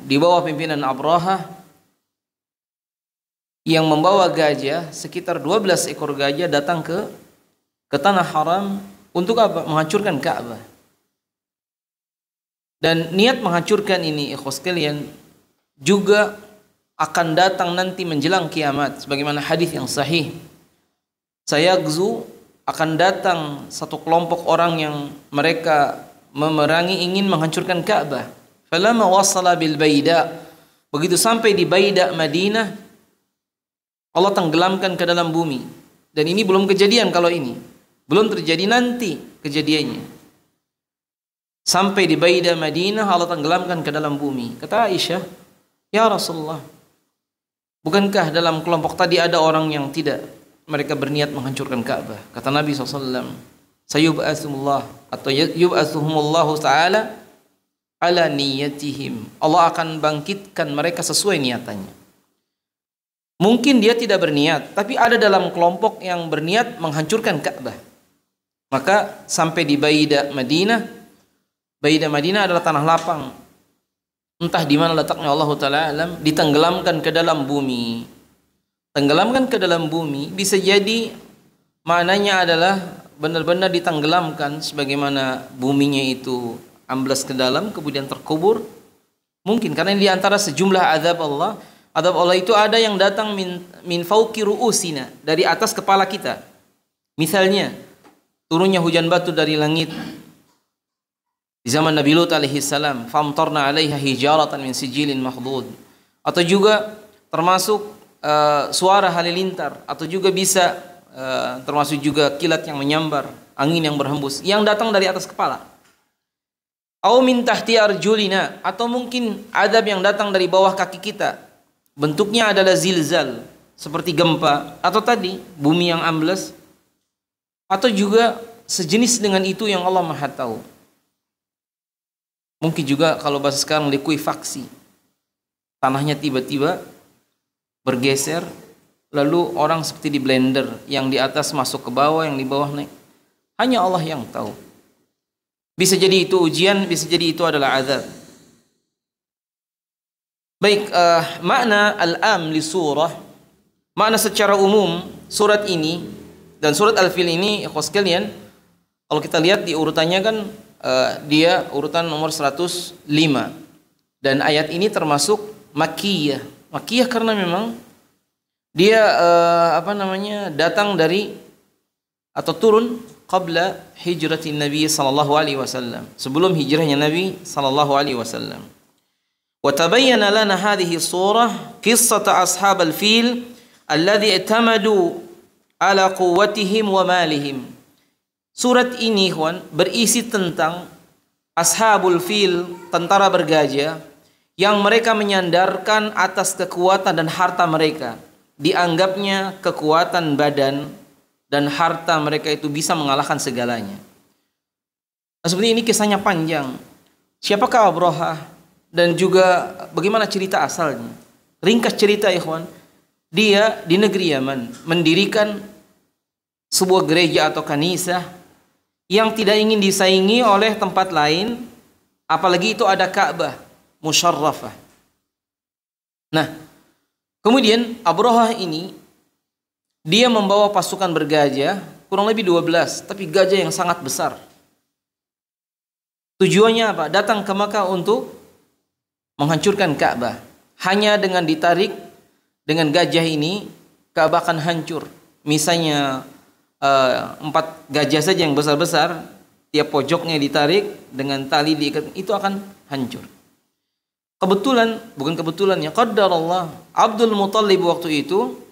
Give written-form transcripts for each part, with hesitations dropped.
di bawah pimpinan Abraha yang membawa gajah, sekitar 12 ekor gajah datang ke tanah haram untuk apa? Menghancurkan Ka'bah. Dan niat menghancurkan ini, ikhwas sekalian, juga akan datang nanti menjelang kiamat sebagaimana hadis yang sahih. Sayagzu, akan datang satu kelompok orang yang mereka memerangi ingin menghancurkan Ka'bah. Falamma wasala bil Baida, begitu sampai di Baida Madinah, Allah tenggelamkan ke dalam bumi. Dan ini belum kejadian, kalau ini belum terjadi, nanti kejadiannya. Sampai di Baida Madinah, Allah tenggelamkan ke dalam bumi. Kata Aisyah, ya Rasulullah, bukankah dalam kelompok tadi ada orang yang tidak, mereka berniat menghancurkan Ka'bah? Kata Nabi SAW, sayub'athumullah atau yub'athuhumullahu ta'ala ala niyatihim. Allah akan bangkitkan mereka sesuai niatannya. Mungkin dia tidak berniat, tapi ada dalam kelompok yang berniat menghancurkan Ka'bah. Maka sampai di Baida Madinah. Baida Madinah adalah tanah lapang, entah di mana letaknya, Allah Ta'ala alam, ditenggelamkan ke dalam bumi. Tenggelamkan ke dalam bumi bisa jadi maknanya adalah benar-benar ditenggelamkan sebagaimana buminya itu amblas ke dalam kemudian terkubur. Mungkin karena di antara sejumlah azab Allah, azab Allah itu ada yang datang min fauqi ru'usina, dari atas kepala kita. Misalnya turunnya hujan batu dari langit di zaman Nabi Lut alaihi salam, famtarna 'alaiha hijaratan min sijilin mahdud. Atau juga termasuk suara halilintar, atau juga bisa termasuk juga kilat yang menyambar, angin yang berhembus yang datang dari atas kepala. Au min tahti arjulina, atau mungkin adab yang datang dari bawah kaki kita. Bentuknya adalah zilzal, seperti gempa, atau tadi bumi yang ambles, atau juga sejenis dengan itu yang Allah Maha tahu. Mungkin juga kalau bahasa sekarang likuifaksi, tanahnya tiba-tiba bergeser, lalu orang seperti di blender, yang di atas masuk ke bawah, yang di bawah naik. Hanya Allah yang tahu. Bisa jadi itu ujian, bisa jadi itu adalah azab. Baik, makna al-am li surah, makna secara umum surat ini dan surat Al-Fil ini, ikhwas sekalian, kalau kita lihat di urutannya kan dia urutan nomor 105, dan ayat ini termasuk Makkiyah. Makkiyah karena memang dia datang dari atau turun qabla hijratin Nabi sallallahu alaihi wasallam, sebelum hijrahnya Nabi sallallahu alaihi wasallam. Wa tabayyana lana hadhihi surah qissata ashabal fil alladhi i'tamadu ala quwwatihim wa malihim. Surat ini, ikhwan, berisi tentang ashabul fil, tentara bergajah, yang mereka menyandarkan atas kekuatan dan harta mereka. Dianggapnya kekuatan badan dan harta mereka itu bisa mengalahkan segalanya. Nah, seperti ini kisahnya panjang. Siapakah Abraha dan juga bagaimana cerita asalnya? Ringkas cerita, ikhwan, dia di negeri Yaman mendirikan sebuah gereja atau kanisah yang tidak ingin disaingi oleh tempat lain, apalagi itu ada Ka'bah musyarrafah. Nah, kemudian Abraha ini dia membawa pasukan bergajah, kurang lebih 12, tapi gajah yang sangat besar. Tujuannya apa? Datang ke Makkah untuk menghancurkan Ka'bah. Hanya dengan ditarik dengan gajah ini, Ka'bah akan hancur. Misalnya 4 gajah saja yang besar-besar, tiap pojoknya ditarik dengan tali diikat, itu akan hancur. Bukan kebetulan ya, qaddarallah, Abdul Muthalib waktu itu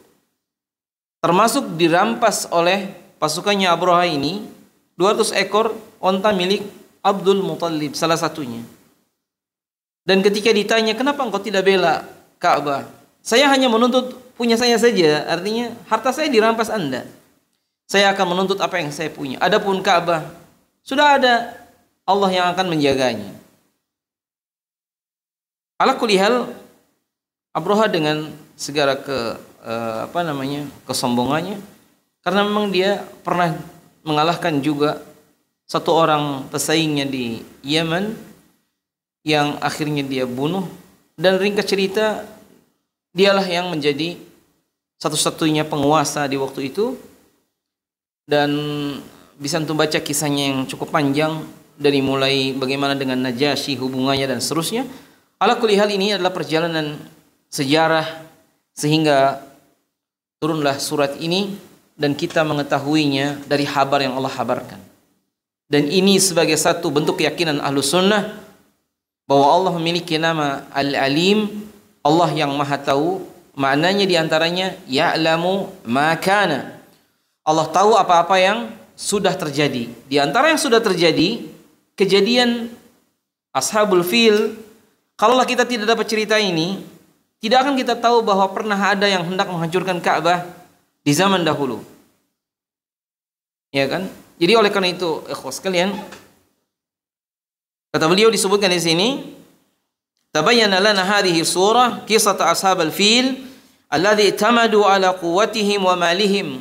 termasuk dirampas oleh pasukannya Abraha ini 200 ekor onta milik Abdul Muthalib, salah satunya. Dan ketika ditanya, kenapa engkau tidak bela Ka'bah? Saya hanya menuntut punya saya saja, artinya harta saya dirampas Anda. Saya akan menuntut apa yang saya punya. Adapun Ka'bah, sudah ada Allah yang akan menjaganya. Ala kulli hal, Abraha dengan segala kesombongannya, karena memang dia pernah mengalahkan juga satu orang pesaingnya di Yaman yang akhirnya dia bunuh, dan ringkas cerita dialah yang menjadi satu-satunya penguasa di waktu itu. Dan bisa antum baca kisahnya yang cukup panjang, dari mulai bagaimana dengan Najasyi hubungannya dan seterusnya. Ala kulli hal, ini adalah perjalanan sejarah sehingga turunlah surat ini, dan kita mengetahuinya dari kabar yang Allah habarkan. Dan ini sebagai satu bentuk keyakinan Ahlus Sunnah bahwa Allah memiliki nama Al-Alim, Allah yang Maha Tahu. Maknanya diantaranya ya'lamu ma kana, Allah tahu apa-apa yang sudah terjadi. Di antara yang sudah terjadi, kejadian Ashabul Fil. Kalaulah kita tidak dapat cerita ini, tidak akan kita tahu bahwa pernah ada yang hendak menghancurkan Ka'bah di zaman dahulu. Ya kan? Jadi oleh karena itu, ikhwas sekalian, kata beliau disebutkan di sini, tabayyana lana hadhihi surah qissat ashabal fil alladhi tamadu ala quwwatihim wa malihim.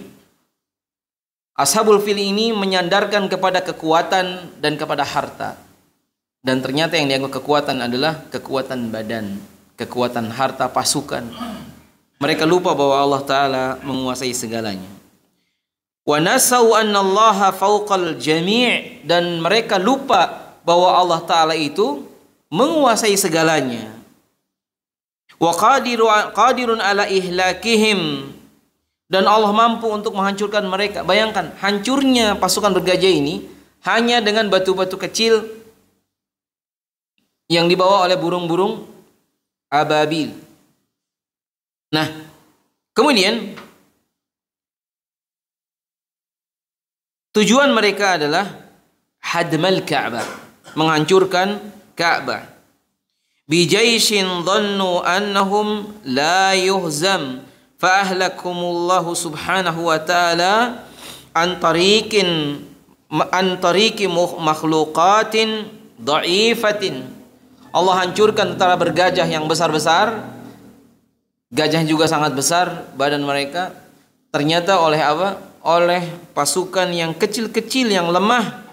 Ashabul fil ini menyandarkan kepada kekuatan dan kepada harta. Dan ternyata yang dianggap kekuatan adalah kekuatan badan, kekuatan harta, pasukan. Mereka lupa bahwa Allah Ta'ala menguasai segalanya. Wa nasau anna Allaha fawqal jami', dan mereka lupa bahwa Allah Ta'ala itu menguasai segalanya. Wa qadirun ala ihlakihim, dan Allah mampu untuk menghancurkan mereka. Bayangkan hancurnya pasukan bergajah ini hanya dengan batu-batu kecil yang dibawa oleh burung-burung ababil. Nah, kemudian tujuan mereka adalah hadmal Ka'bah, menghancurkan Ka'bah. Bijaishin dhannu annahum la yuhzam fa ahlakumullahu subhanahu wa ta'ala an tariqi makhluqatin dha'ifatin. Allah hancurkan tentara bergajah yang besar-besar, gajah juga sangat besar badan mereka. Ternyata oleh apa? Oleh pasukan yang kecil-kecil yang lemah.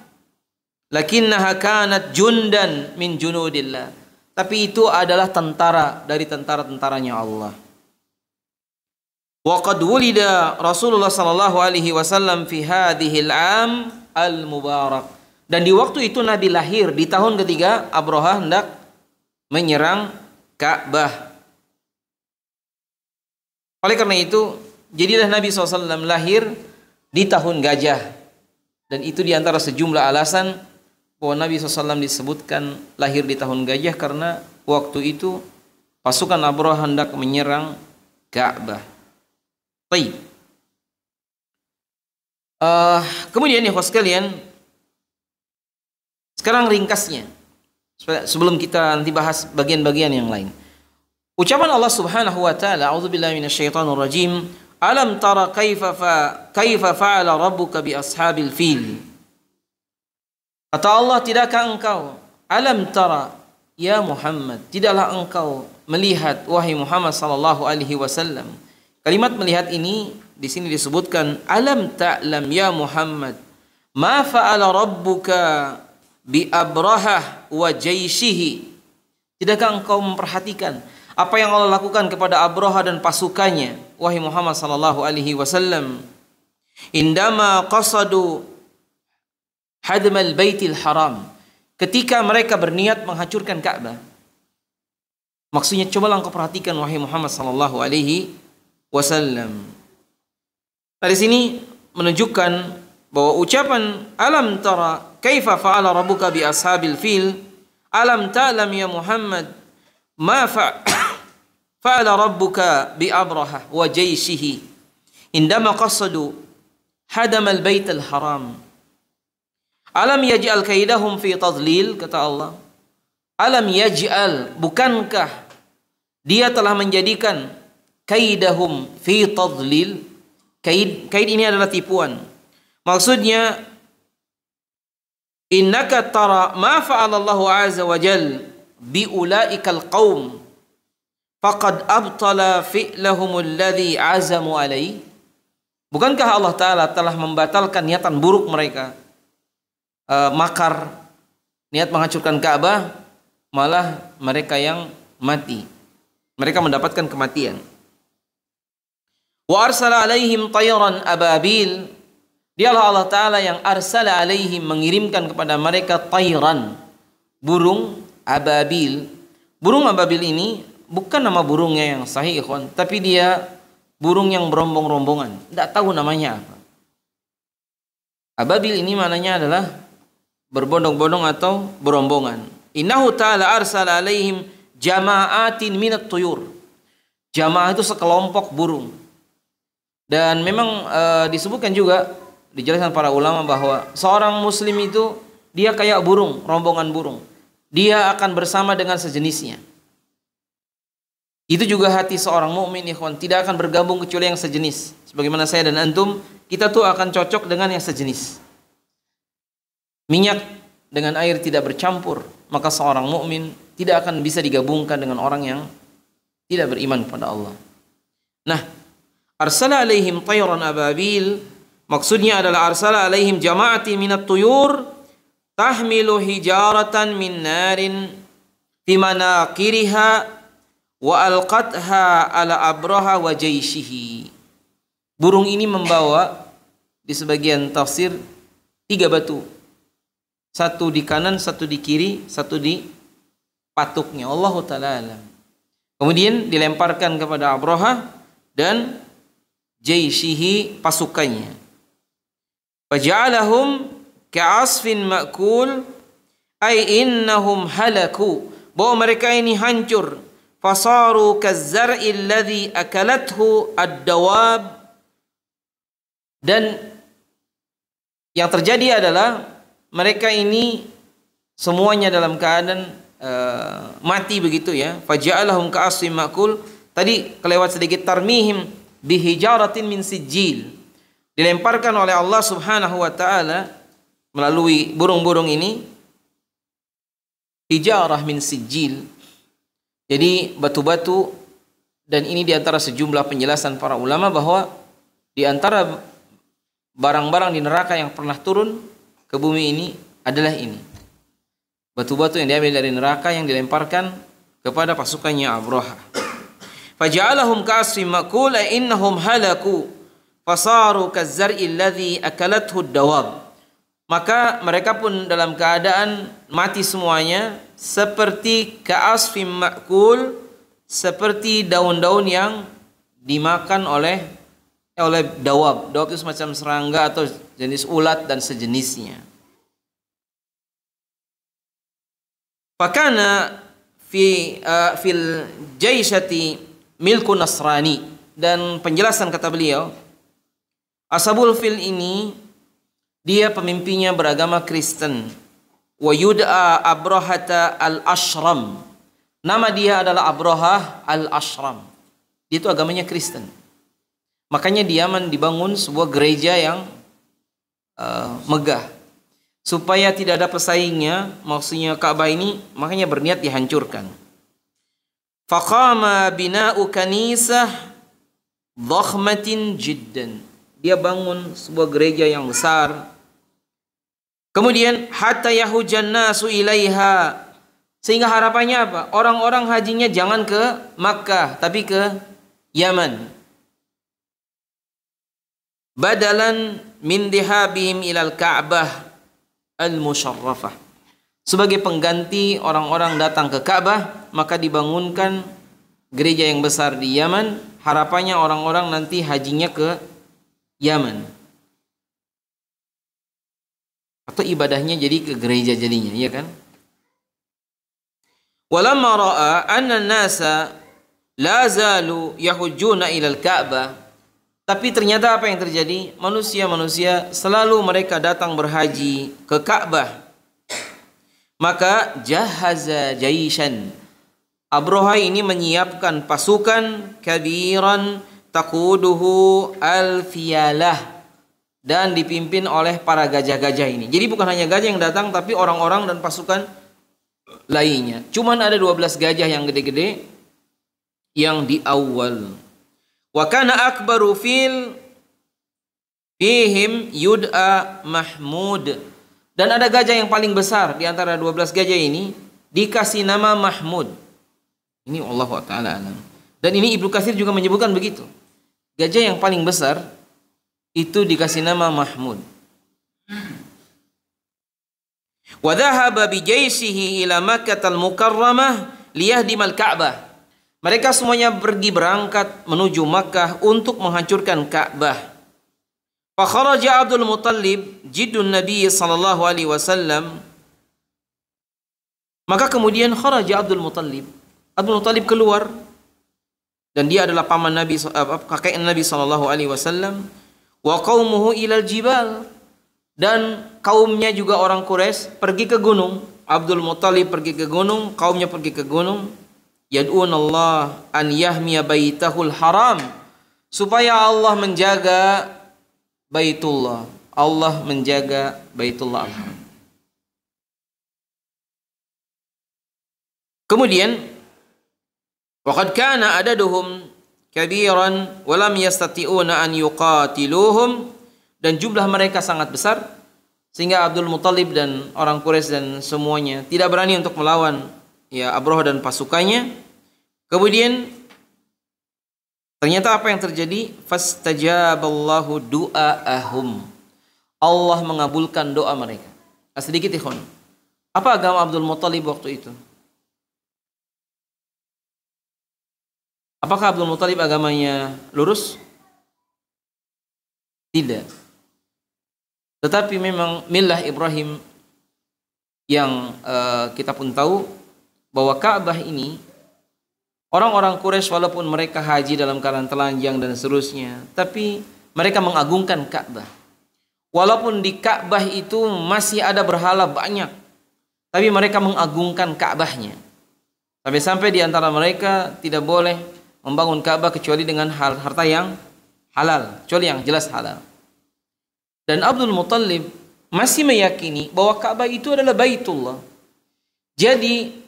Lakinnaha kanat jundan min junudillah. Tapi itu adalah tentara dari tentara-tentaranya Allah. Wa qad wulida Rasulullah sallallahu alaihi wasallam fi hadhil am al-mubarak. Dan di waktu itu Nabi lahir di tahun ketiga Abraha hendak menyerang Ka'bah. Oleh karena itu, jadilah Nabi SAW lahir di tahun gajah. Dan itu diantara sejumlah alasan bahwa Nabi SAW disebutkan lahir di tahun gajah, karena waktu itu pasukan Abraha hendak menyerang Ka'bah. Baik. Kemudian ya sekalian, sekarang ringkasnya, sebelum kita nanti bahas bagian-bagian yang lain. Ucapan Allah Subhanahu wa taala, a'udzubillahi minasyaitonir rajim, alam tara kaifa fa'ala rabbuka bi ashabil fil. Kata Allah, tidakkah engkau, alam tara ya Muhammad, tidaklah engkau melihat wahai Muhammad sallallahu alaihi wasallam. Kalimat melihat ini di sini disebutkan alam ta'lam ya Muhammad ma fa'ala rabbuka bi Abrahah wa jaishihi. Tidakkah engkau memperhatikan apa yang Allah lakukan kepada Abraha dan pasukannya, wahai Muhammad sallallahu alaihi wasallam? Indama qasadu hadmal baitil haram, ketika mereka berniat menghancurkan Ka'bah. Maksudnya cobalah engkau perhatikan wahai Muhammad sallallahu alaihi wasallam. Dari sini menunjukkan bahwa ucapan alam tara kaifa fa'ala rabbuka bi ashabil fil, alam ta'lam ya Muhammad ma fa'ala rabbuka bi Abraha wa jaishihi indama qasadu hadam al-bait al-haram. Alam yaj'al kaidahum fi tadlil, kata Allah. Alam yaj'al, bukankah dia telah menjadikan kaidahum fi tadlil? Kaid ini adalah tipuan. Maksudnya innaka tara ma fa'ala Allahu azza wa jal bi ulaikal qaum faqad abtala fi'lahum alladhi azamu alaihi. Bukankah Allah Ta'ala telah membatalkan niatan buruk mereka, makar, niat menghancurkan Ka'bah, malah mereka yang mati. Mereka mendapatkan kematian. Wa arsala alaihim tayran ababil. Dialah Allah Ta'ala yang arsala alaihim, mengirimkan kepada mereka tayran, burung ababil. Burung ababil ini bukan nama burungnya yang sahih, ikhwan, tapi dia burung yang berombong-rombongan. Tidak tahu namanya apa. Ababil ini maknanya adalah berbondong-bondong atau berombongan. Innahu ta'ala arsala alaihim jama'atin minat tuyur. Jamaah itu sekelompok burung. Dan memang disebutkan juga, dijelaskan para ulama bahwa seorang muslim itu dia kayak burung, rombongan burung. Dia akan bersama dengan sejenisnya. Itu juga hati seorang mukmin, ikhwan, tidak akan bergabung kecuali yang sejenis. Sebagaimana saya dan antum, kita tuh akan cocok dengan yang sejenis. Minyak dengan air tidak bercampur, maka seorang mukmin tidak akan bisa digabungkan dengan orang yang tidak beriman kepada Allah. Nah, arsala alaihim tayran ababil, maksudnya adalah arsala alaihim jama'ati minat tuyur tahmilu hijaratan min narin fi manaqiriha wa alqatha ala abraha wa jayshihi. Burung ini membawa, di sebagian tafsir, 3 batu. Satu di kanan, satu di kiri, satu di patuknya. Allahu ta'ala alam. Kemudian dilemparkan kepada Abraha dan jayshihi, pasukannya. Faja'alahum ka'asfin ma'kul, ay innahum halaku, bahwa mereka ini hancur. Fasaru kazzar'i alladhi akalathu ad-dawab. Dan yang terjadi adalah mereka ini semuanya dalam keadaan mati begitu ya. Faja'alahum ka'asfin ma'kul. Tadi kelewat sedikit, tarmihim bihijaratin min sijil. Dilemparkan oleh Allah Subhanahu wa taala melalui burung-burung ini hijarah min sijil. Jadi batu-batu, dan ini diantara sejumlah penjelasan para ulama bahwa diantara barang-barang di neraka yang pernah turun ke bumi ini adalah ini. Batu-batu yang diambil dari neraka yang dilemparkan kepada pasukannya Abraha. Faja'alahum ka'asfin ma'kul innahum halaku fasaru kazzar'i alladhi akalathu ad-dawab. Maka mereka pun dalam keadaan mati semuanya, seperti ka'asfin ma'kul, seperti daun-daun yang dimakan oleh dawab. Dawab itu semacam serangga atau jenis ulat dan sejenisnya. Fakana fil jaisyati milku nasrani. Dan penjelasan kata beliau, Ashabul Fil ini dia pemimpinnya beragama Kristen. Wa yud'a Abrahata al-Ashram. Nama dia adalah Abrahah al-Ashram. Dia itu agamanya Kristen. Makanya di Yaman dibangun sebuah gereja yang megah. Supaya tidak ada pesaingnya, maksudnya Ka'bah ini, makanya berniat dihancurkan. Faqama bina'u kanisah dhakhmatin jiddan. Dia bangun sebuah gereja yang besar. Kemudian hatta yahujan nasu ilaiha, sehingga harapannya apa? Orang-orang hajinya jangan ke Makkah tapi ke Yaman. Badalan min dihabihim ilal Ka'bah al-musyarrafah. Sebagai pengganti orang-orang datang ke Ka'bah, maka dibangunkan gereja yang besar di Yaman. Harapannya orang-orang nanti hajinya ke Yaman. Atau ibadahnya jadi ke gereja jadinya, ya kan? Walamma ra'a anna an-nasa la zalu yahujjuna ila al-Ka'bah. Tapi ternyata apa yang terjadi? Manusia-manusia selalu mereka datang berhaji ke Ka'bah. Maka jahaza jaishan. Abraha ini menyiapkan pasukan kabiran taquduhu al-fiyalah, dan dipimpin oleh para gajah-gajah ini. Jadi bukan hanya gajah yang datang, tapi orang-orang dan pasukan lainnya. Cuman ada 12 gajah yang gede-gede yang di awal. Wa kana akbaru fihim yud'a Mahmud. Dan ada gajah yang paling besar di antara 12 gajah ini, dikasih nama Mahmud. Ini Allah Ta'ala alam. Dan ini Ibnu Katsir juga menyebutkan begitu. Gajah yang paling besar itu dikasih nama Mahmud. Wa dhahaba bi jaisihi ila Makkah al-Mukarramah liyahdimal Ka'bah. Mereka semuanya pergi berangkat menuju Makkah untuk menghancurkan Ka'bah. Fa kharaja Abdul Muttalib jiddun Nabi sallallahu alaihi wasallam. Maka kemudian kharaja Abdul Muttalib. Abdul Muttalib keluar, dan dia adalah paman Nabi, kakek Nabi sallallahu alaihi wasallam. Wa qaumuhu ilal jibal, dan kaumnya juga orang Quraisy pergi ke gunung. Abdul Muttalib pergi ke gunung, kaumnya pergi ke gunung. Yad'un Allah an yahmiya baitahul haram, supaya Allah menjaga Baitullah. Allah menjaga Baitullah al-Haram. Kemudian waqad kana adaduhum kabiran wa lam yastati'una an yuqatiluhum, dan jumlah mereka sangat besar sehingga Abdul Muttalib dan orang Quraisy dan semuanya tidak berani untuk melawan Abrahah dan pasukannya. Kemudian ternyata apa yang terjadi? Fastajaballahu du'aahum. Allah mengabulkan doa mereka. Sedikit ikhwan. Apa agama Abdul Muttalib waktu itu? Apakah Abdul Muttalib agamanya lurus? Tidak. Tetapi memang millah Ibrahim yang kita pun tahu bahwa Ka'bah ini, orang-orang Quraisy walaupun mereka haji dalam keadaan telanjang dan seterusnya, tapi mereka mengagungkan Ka'bah. Walaupun di Ka'bah itu masih ada berhala banyak, tapi mereka mengagungkan Ka'bahnya. Sampai-sampai di antara mereka tidak boleh membangun Ka'bah kecuali dengan harta yang halal, kecuali yang jelas halal. Dan Abdul Muttalib masih meyakini bahwa Ka'bah itu adalah Baitullah. Jadi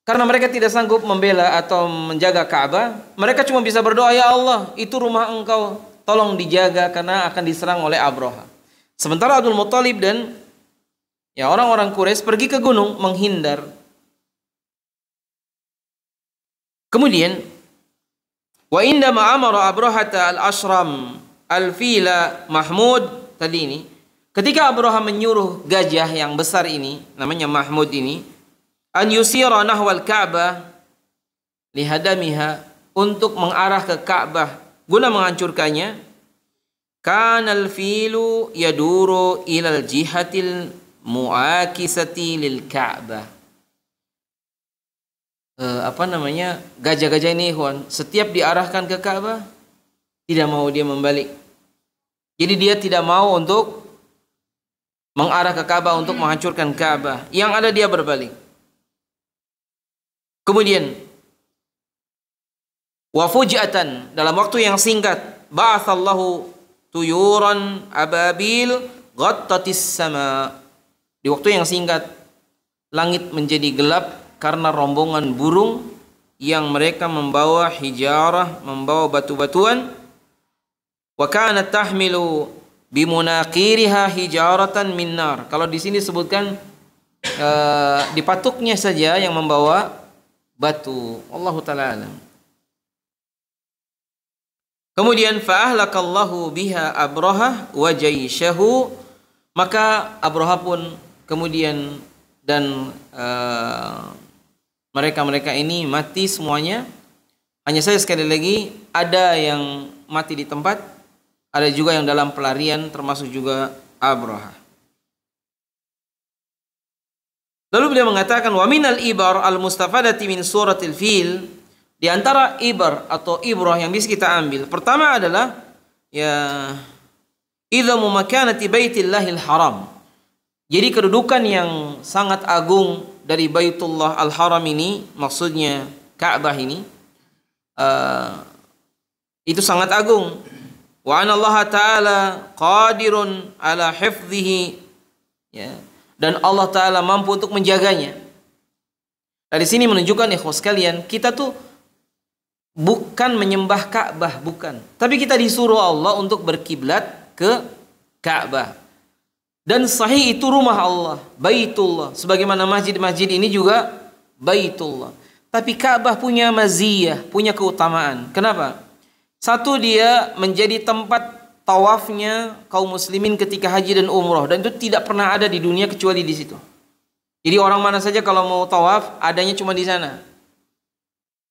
karena mereka tidak sanggup membela atau menjaga Ka'bah, mereka cuma bisa berdoa, ya Allah, itu rumah Engkau, tolong dijaga karena akan diserang oleh Abrahah. Sementara Abdul Muttalib dan orang-orang Quraisy pergi ke gunung menghindar. Kemudian wa indama amara Abrahata al-Ashram al-Fila Mahmud, tadi ini, ketika Abrahah menyuruh gajah yang besar ini, namanya Mahmud ini, an yusira nahwal Ka'bah lihadamiha, untuk mengarah ke Ka'bah guna menghancurkannya, kanal filu yaduru ilal jihatil muakisati lil Ka'bah. Gajah-gajah ini, ikhwan, setiap diarahkan ke Ka'bah tidak mau dia membalik. Jadi dia tidak mau untuk mengarah ke Ka'bah untuk menghancurkan Ka'bah. Yang ada dia berbalik. Kemudian wa fujatan, dalam waktu yang singkat, ba'atsallahu tuyuran ababil ghattatis sama. Di waktu yang singkat langit menjadi gelap karena rombongan burung yang mereka membawa hijarah, membawa batu-batuan. Wa kanat tahmilu bimunaqiriha hijaratan min nar. Kalau di sini sebutkan di patuknya saja yang membawa batu. Allahu ta'ala alam. Kemudian fa ahlakallahu biha Abrahah wa jayshahu, maka Abrahah pun kemudian dan mereka-mereka ini mati semuanya. Hanya saja sekali lagi ada yang mati di tempat, ada juga yang dalam pelarian, termasuk juga Abrahah. Lalu beliau mengatakan wa minal ibar al-mustafadati min suratil fil, di antara ibar atau ibrah yang bisa kita ambil, pertama adalah idzamu makanati baitillahil haram. Jadi kedudukan yang sangat agung dari Baitullah al-Haram ini, maksudnya Ka'bah ini, itu sangat agung. Wa anna Allah Ta'ala qadirun ala hifdhihi, dan Allah Ta'ala mampu untuk menjaganya. Dari sini menunjukkan, ikhwas sekalian, kita tuh bukan menyembah Ka'bah, bukan. Tapi kita disuruh Allah untuk berkiblat ke Ka'bah. Dan sahih itu rumah Allah, Baitullah. Sebagaimana masjid-masjid ini juga Baitullah. Tapi Ka'bah punya maziyah, punya keutamaan. Kenapa? Satu, dia menjadi tempat tawafnya kaum muslimin ketika haji dan umroh, dan itu tidak pernah ada di dunia kecuali di situ. Jadi orang mana saja kalau mau tawaf adanya cuma di sana.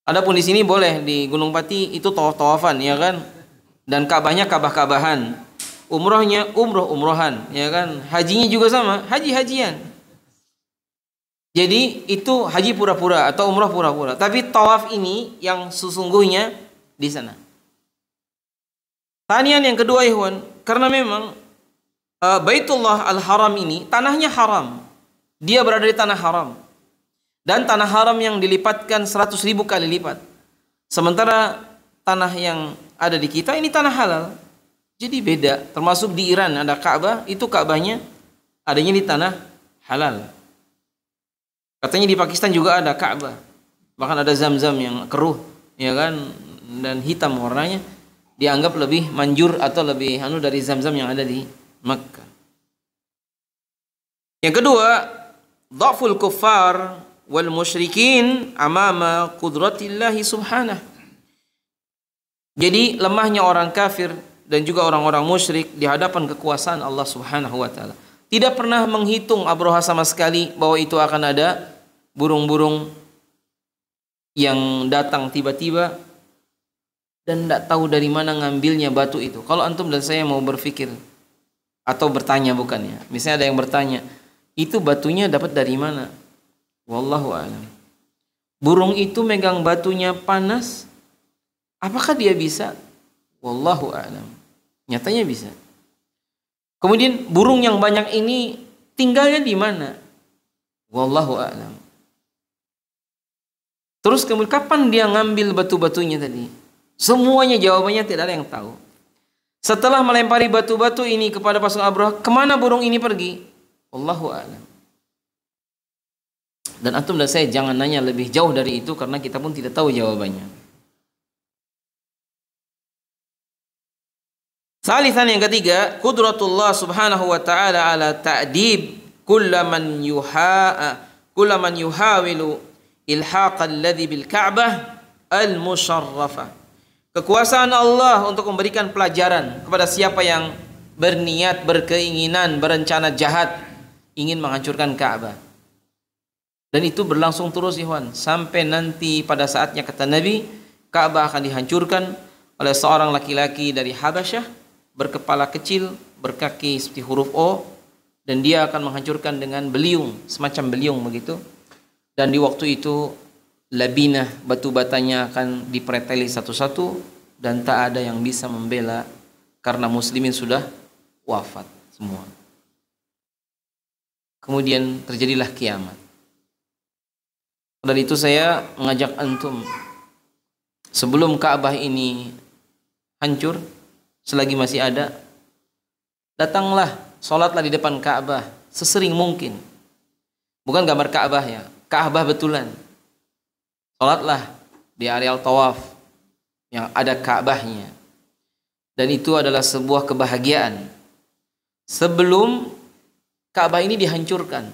Adapun di sini boleh di Gunung Pati itu tawaf-tawafan, ya kan? Dan Ka'bahnya Ka'bah-Ka'bahan. Umrohnya umroh-umrohan, ya kan? Hajinya juga sama, haji-hajian. Jadi itu haji pura-pura atau umroh pura-pura. Tapi tawaf ini yang sesungguhnya di sana. Tanian yang kedua, ikhwan, karena memang Baitullah Al-Haram ini tanahnya haram. Dia berada di tanah haram. Dan tanah haram yang dilipatkan 100.000 kali lipat. Sementara tanah yang ada di kita ini tanah halal. Jadi beda. Termasuk di Iran ada Ka'bah, itu Ka'bahnya adanya di tanah halal. Katanya di Pakistan juga ada Ka'bah. Bahkan ada Zam-Zam yang keruh, ya kan, dan hitam warnanya. Dianggap lebih manjur atau lebih dari Zam-Zam yang ada di Makkah. Yang kedua, dhaful kuffar wal musyrikin amama qudratillahi subhanah. Jadi lemahnya orang kafir dan juga orang-orang musyrik di hadapan kekuasaan Allah Subhanahu wa taala. Tidak pernah menghitung Abraha sama sekali bahwa itu akan ada burung-burung yang datang tiba-tiba dan tidak tahu dari mana ngambilnya batu itu. Kalau antum dan saya mau berpikir atau bertanya, bukannya, misalnya ada yang bertanya, itu batunya dapat dari mana? Wallahu a'lam. Burung itu megang batunya panas, apakah dia bisa? Wallahu a'lam. Nyatanya bisa. Kemudian burung yang banyak ini tinggalnya di mana? Wallahu a'lam. Terus kemudian kapan dia ngambil batu-batunya tadi? Semuanya jawabannya tidak ada yang tahu. Setelah melempari batu-batu ini kepada pasukan Abraha, kemana burung ini pergi? Wallahu a'lam. Dan antum dan saya jangan nanya lebih jauh dari itu, karena kita pun tidak tahu jawabannya. Salisan yang ketiga, qudratullah subhanahu wa ta'ala ala ta'dib kullaman yuhawilu ilhaqal ladhi bil ka'bah al-musharrafah. Kekuasaan Allah untuk memberikan pelajaran kepada siapa yang berniat, berkeinginan, berencana jahat ingin menghancurkan Ka'bah. Dan itu berlangsung terus, ikhwan, sampai nanti pada saatnya, kata Nabi, Ka'bah akan dihancurkan oleh seorang laki-laki dari Habasyah, berkepala kecil, berkaki seperti huruf O, dan dia akan menghancurkan dengan beliung, semacam beliung begitu. Dan di waktu itu labinah, batu batanya akan dipreteli satu-satu, dan tak ada yang bisa membela karena muslimin sudah wafat semua. Kemudian terjadilah kiamat. Dan itu saya mengajak antum, sebelum Ka'bah ini hancur, selagi masih ada, datanglah, sholatlah di depan Ka'bah sesering mungkin. Bukan gambar Ka'bah ya, Ka'bah betulan. Sholatlah di areal tawaf yang ada Ka'bahnya. Dan itu adalah sebuah kebahagiaan sebelum Ka'bah ini dihancurkan.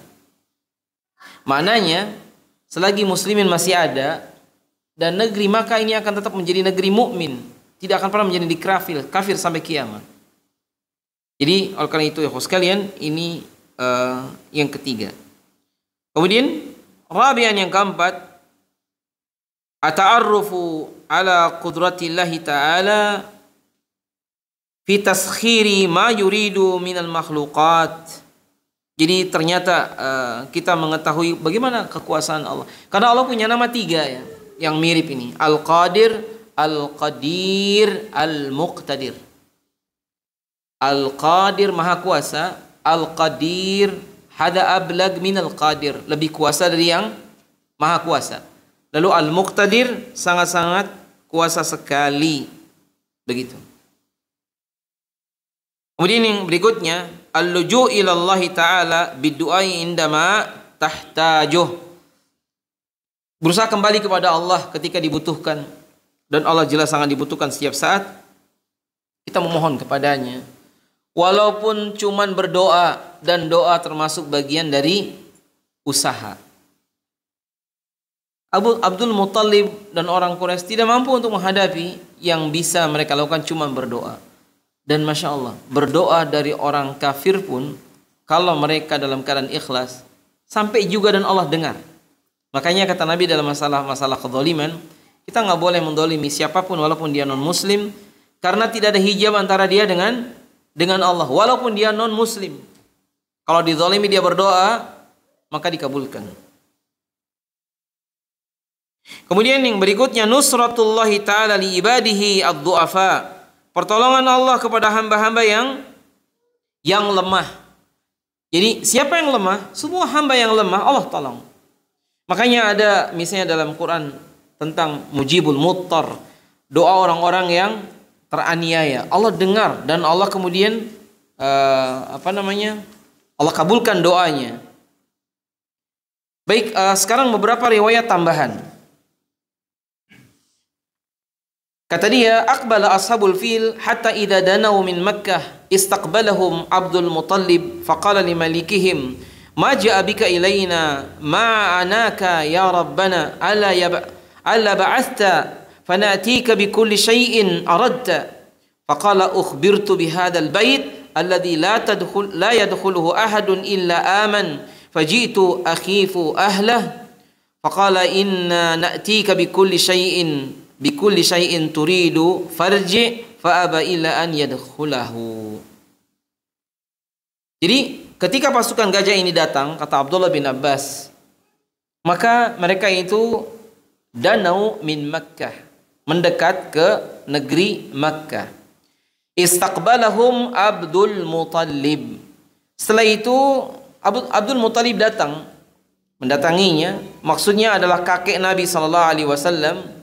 Maknanya selagi muslimin masih ada dan negeri Makkah ini akan tetap menjadi negeri mukmin, tidak akan pernah menjadi kafir sampai kiamat. Jadi oleh karena itu ya sekalian, ini yang ketiga. Kemudian rabi'an yang keempat, ata'arrufu ala qudratillahi ta'ala fi taskhiri ma yuridu minal makhluqat. Jadi ternyata kita mengetahui bagaimana kekuasaan Allah. Karena Allah punya nama 3 ya, yang mirip ini. Al-Qadir, Al-Qadir, Al-Muqtadir. Al-Qadir Maha Kuasa, Al-Qadir hada ablag minal Qadir, lebih kuasa dari yang Maha Kuasa. Lalu Al-Muqtadir sangat-sangat kuasa sekali. Begitu. Kemudian yang berikutnya, al-luju' ilallahi ta'ala biddu'ai indama tahtajuh. Berusaha kembali kepada Allah ketika dibutuhkan. Dan Allah jelas sangat dibutuhkan setiap saat. Kita memohon kepadanya. Walaupun cuman berdoa, dan doa termasuk bagian dari usaha. Abdul Muttalib dan orang Quraisy tidak mampu untuk menghadapi, yang bisa mereka lakukan cuma berdoa. Dan Masya Allah, berdoa dari orang kafir pun, kalau mereka dalam keadaan ikhlas, sampai juga dan Allah dengar. Makanya kata Nabi dalam masalah kezaliman, kita nggak boleh mendolimi siapapun walaupun dia non muslim, karena tidak ada hijab antara dia dengan Allah walaupun dia non muslim. Kalau dizalimi dia berdoa, maka dikabulkan. Kemudian yang berikutnya, nusratullahi ta'ala li ibadihi ad-du'afa. Pertolongan Allah kepada hamba-hamba yang lemah. Jadi siapa yang lemah? Semua hamba yang lemah Allah tolong. Makanya ada misalnya dalam Quran tentang mujibul muttar, doa orang-orang yang teraniaya. Allah dengar dan Allah kemudian Allah kabulkan doanya. Baik, sekarang beberapa riwayat tambahan. Kata dia, aqbala ashabul fil hatta idza danau min Makkah istaqbalahum Abdul Muttalib faqala limalikihim ma ja'a bika ilaina ma anaka ya rabbana alla ba'athta fanatika bikulli shay'in aradta faqala ukhbirtu bihadzal bait alladhi la yadkhuluhu ahadun illa aman faji'tu akhifu ahlah faqala inna na'tika bikulli shay'in turidu farji fa aba illa an yadkhulahu. Jadi ketika pasukan gajah ini datang, kata Abdullah bin Abbas, maka mereka itu danau min Makkah, mendekat ke negeri Makkah. Istaqbalahum Abdul Muttalib. Setelah itu Abdul Muttalib datang, mendatanginya, maksudnya adalah kakek Nabi sallallahu alaihi wasallam.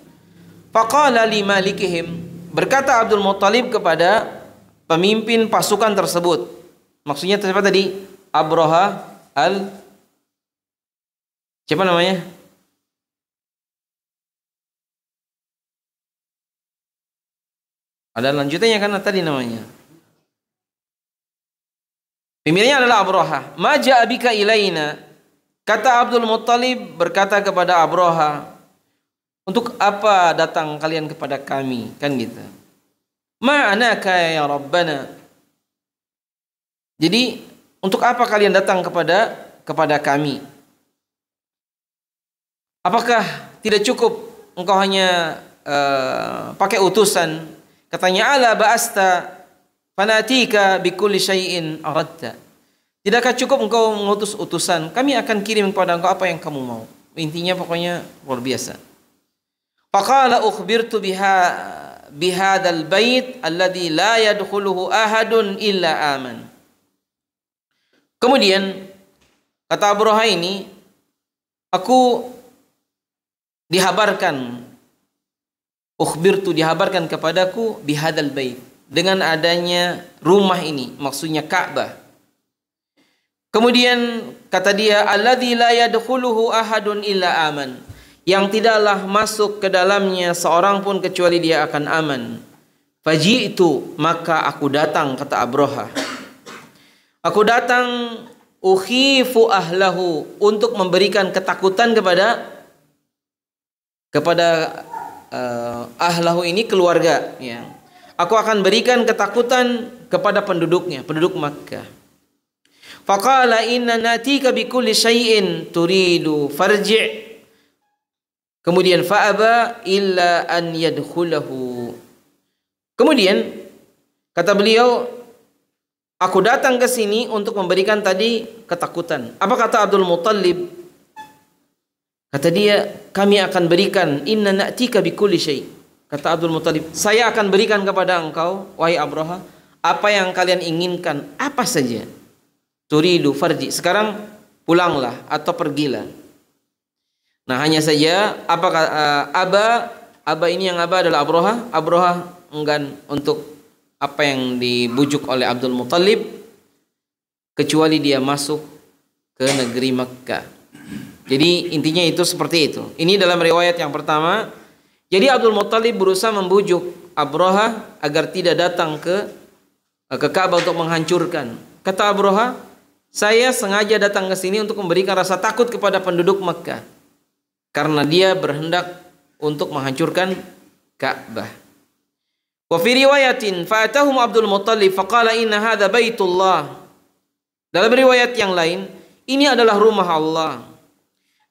Faqala limalikihim, berkata Abdul Muttalib kepada pemimpin pasukan tersebut. Maksudnya siapa tadi? Abraha siapa namanya? Ada lanjutannya kan tadi namanya. Pimpinannya adalah Abraha. Ma ja'a bika ilaina. Kata Abdul Muttalib berkata kepada Abraha, untuk apa datang kalian kepada kami? Kan gitu. Ma'anaka ya Rabbana. Jadi untuk apa kalian datang kepada kami? Apakah tidak cukup engkau hanya pakai utusan? Katanya ala ba'asta fanatika bikulli syai'in aradta. Tidakkah cukup engkau mengutus utusan? Kami akan kirim kepada engkau apa yang kamu mau. Intinya pokoknya luar biasa. Faqala ukhbirtu bihadzal bait alladhi la yadkhuluhu ahadun illa aman. Kemudian kata Abraha ini, aku dihabarkan kepadaku bihadzal bait, dengan adanya rumah ini, maksudnya Ka'bah. Kemudian kata dia, alladzi la yadkhuluhu ahadun illa aman, yang tidaklah masuk ke dalamnya seorang pun kecuali dia akan aman. Faji'tu, maka aku datang, kata Abraha. Aku datang ukhifu ahlahu, untuk memberikan ketakutan kepada ahlahu ini keluarga, ya. Aku akan berikan ketakutan kepada penduduk Makkah. Faqala inna natika bikulli syai'in turidu farji'. Kemudian fa'aba illa an yadkhulahu. Kemudian kata beliau, aku datang ke sini untuk memberikan tadi ketakutan. Apa kata Abdul Muttalib? Kata dia, kami akan berikan, inna na'tika bikulli syai'. Kata Abdul Muttalib, saya akan berikan kepada engkau, wahai Abraha, apa yang kalian inginkan, apa saja. Turidu farji, sekarang pulanglah atau pergilah. Nah, hanya saja Aba ini yang adalah Abraha enggan untuk apa yang dibujuk oleh Abdul Muttalib, kecuali dia masuk ke negeri Makkah. Jadi intinya itu seperti itu. Ini dalam riwayat yang pertama. Jadi Abdul Muttalib berusaha membujuk Abraha agar tidak datang ke Ka'bah untuk menghancurkan. Kata Abraha, saya sengaja datang ke sini untuk memberikan rasa takut kepada penduduk Makkah. karena dia berhendak untuk menghancurkan Ka'bah. Wa fi riwayatin fa'atahum Abdul Muttalib faqala inna hadza baitullah. Dalam riwayat yang lain, ini adalah rumah Allah.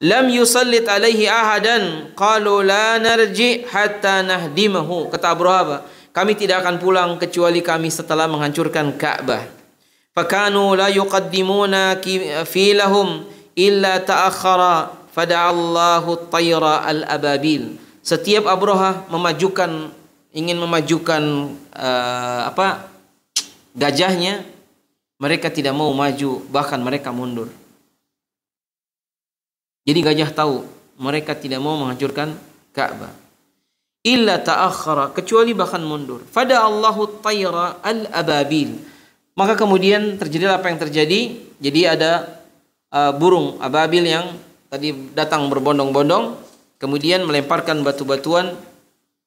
Lam yusallit alaihi ahadan qalu la narji hatta nahdimahu. Kata Abu Rahab, kami tidak akan pulang kecuali kami setelah menghancurkan Ka'bah. Fakanu la yuqaddimuna filahum illa ta'akhkhara fada'allahu tayra al-ababil. Setiap Abraha ingin memajukan gajahnya, mereka tidak mau maju, bahkan mereka mundur. Jadi gajah tahu mereka tidak mau menghancurkan Ka'bah. Illa ta'akhkhara, kecuali bahkan mundur. Fada'allahu tayra al-ababil. Maka kemudian terjadilah apa yang terjadi. Jadi ada burung ababil yang tadi datang berbondong-bondong, kemudian melemparkan batu-batuan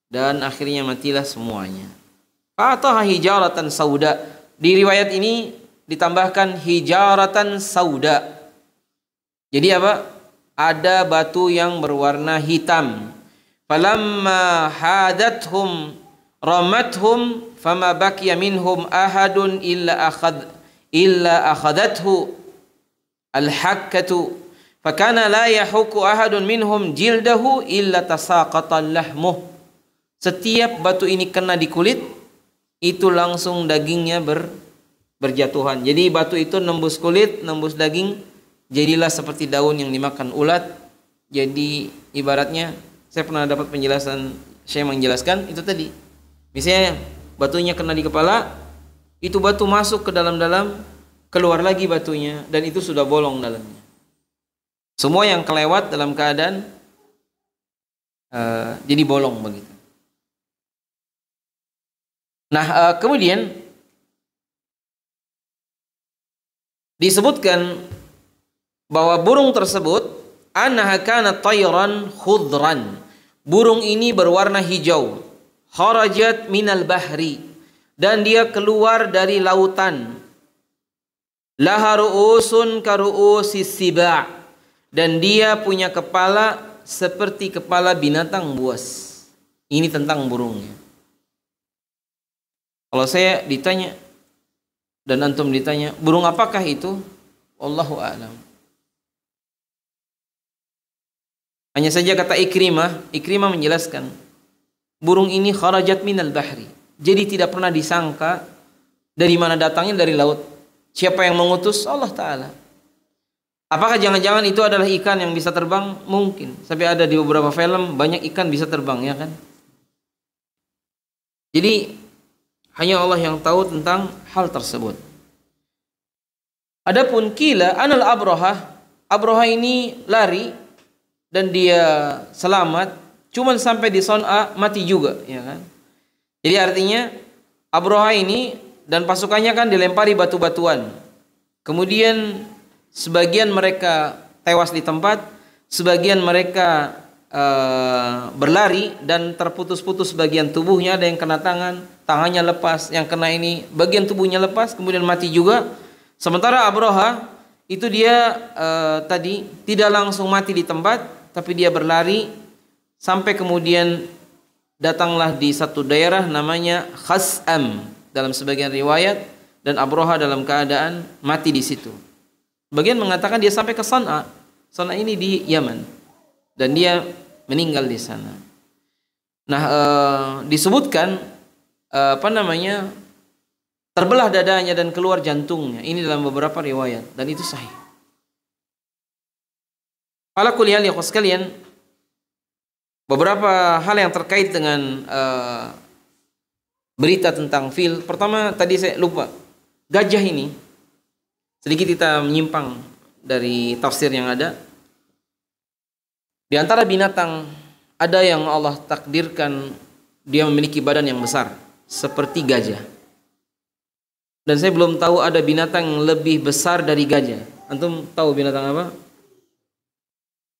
dan akhirnya matilah semuanya. Fa'ataha hijaratan sauda. Di riwayat ini ditambahkan hijaratan sauda. Jadi apa? Ada batu yang berwarna hitam. Falamma hadathum ramathum fama baqiya minhum ahadun illa akhadathu al-hakkatu fakana la yahuku ahadun minhum jildahu illa tasaqata lahmuh. Setiap batu ini kena di kulit, itu langsung dagingnya berjatuhan. Jadi batu itu nembus kulit, nembus daging, jadilah seperti daun yang dimakan ulat. Jadi ibaratnya, saya pernah dapat penjelasan, saya menjelaskan itu tadi. Misalnya batunya kena di kepala, itu batu masuk ke dalam-dalam, keluar lagi batunya, dan itu sudah bolong dalamnya. Semua yang kelewat dalam keadaan jadi bolong begitu. Nah, kemudian disebutkan bahwa burung tersebut annaha kanat tayran khudran. Burung ini berwarna hijau. Kharajat minal bahri, dan dia keluar dari lautan. Laha ru'usun ka ru'usis siba', dan dia punya kepala seperti kepala binatang buas. Ini tentang burungnya. Kalau saya ditanya dan antum ditanya, burung apakah itu? Wallahu a'lam. Hanya saja kata Ikrimah menjelaskan, burung ini kharajat minal bahri. Jadi tidak pernah disangka dari mana datangnya, dari laut. Siapa yang mengutus? Allah Ta'ala. Apakah jangan-jangan itu adalah ikan yang bisa terbang? Mungkin. Sampai ada di beberapa film banyak ikan bisa terbang, ya kan? Jadi hanya Allah yang tahu tentang hal tersebut. Adapun kila anal Abraha ini lari dan dia selamat, cuman sampai di Son'a mati juga, ya kan? Jadi artinya Abraha ini dan pasukannya kan dilempari batu-batuan. Kemudian sebagian mereka tewas di tempat, sebagian mereka berlari dan terputus-putus bagian tubuhnya. Ada yang kena tangannya lepas, yang kena ini bagian tubuhnya lepas, kemudian mati juga. Sementara Abraha itu dia tadi tidak langsung mati di tempat, tapi dia berlari sampai kemudian datanglah di satu daerah namanya Khas'am dalam sebagian riwayat, dan Abraha dalam keadaan mati di situ. Bagian mengatakan dia sampai ke Son'a. Son'a ini di Yaman, dan dia meninggal di sana. Nah, disebutkan terbelah dadanya dan keluar jantungnya. Ini dalam beberapa riwayat, dan itu sahih. Ala kulli hal ya sekalian, beberapa hal yang terkait dengan berita tentang fil. Pertama tadi saya lupa, gajah ini, sedikit kita menyimpang dari tafsir yang ada. Di antara binatang ada yang Allah takdirkan dia memiliki badan yang besar seperti gajah. Dan saya belum tahu ada binatang yang lebih besar dari gajah. Antum tahu binatang apa?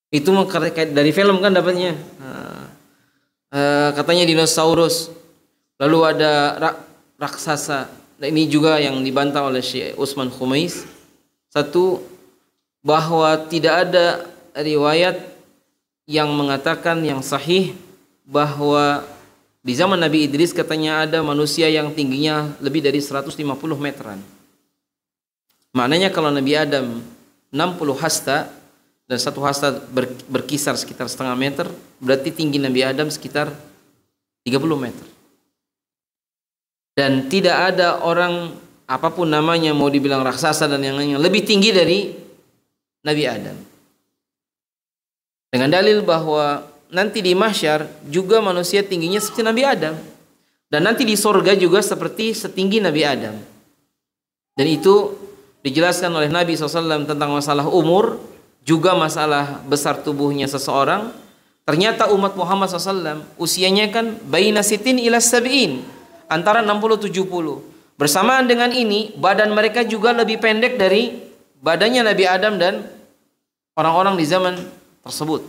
Itu dari film kan dapatnya. Katanya dinosaurus. Lalu ada raksasa. Nah, ini juga yang dibantah oleh Syekh Utsman Khumais. Satu, bahwa tidak ada riwayat yang mengatakan yang sahih bahwa di zaman Nabi Idris katanya ada manusia yang tingginya lebih dari 150 meteran. Maknanya kalau Nabi Adam 60 hasta dan satu hasta berkisar sekitar setengah meter, berarti tinggi Nabi Adam sekitar 30 meter. Dan tidak ada orang apapun namanya, mau dibilang raksasa dan yang lainnya, lebih tinggi dari Nabi Adam. Dengan dalil bahwa nanti di mahsyar juga manusia tingginya seperti Nabi Adam. Dan nanti di sorga juga seperti setinggi Nabi Adam. Dan itu dijelaskan oleh Nabi SAW tentang masalah umur, juga masalah besar tubuhnya seseorang. Ternyata umat Muhammad SAW usianya kan baina sitin ila sab'in, antara 60-70. Bersamaan dengan ini, badan mereka juga lebih pendek dari badannya Nabi Adam dan orang-orang di zaman tersebut.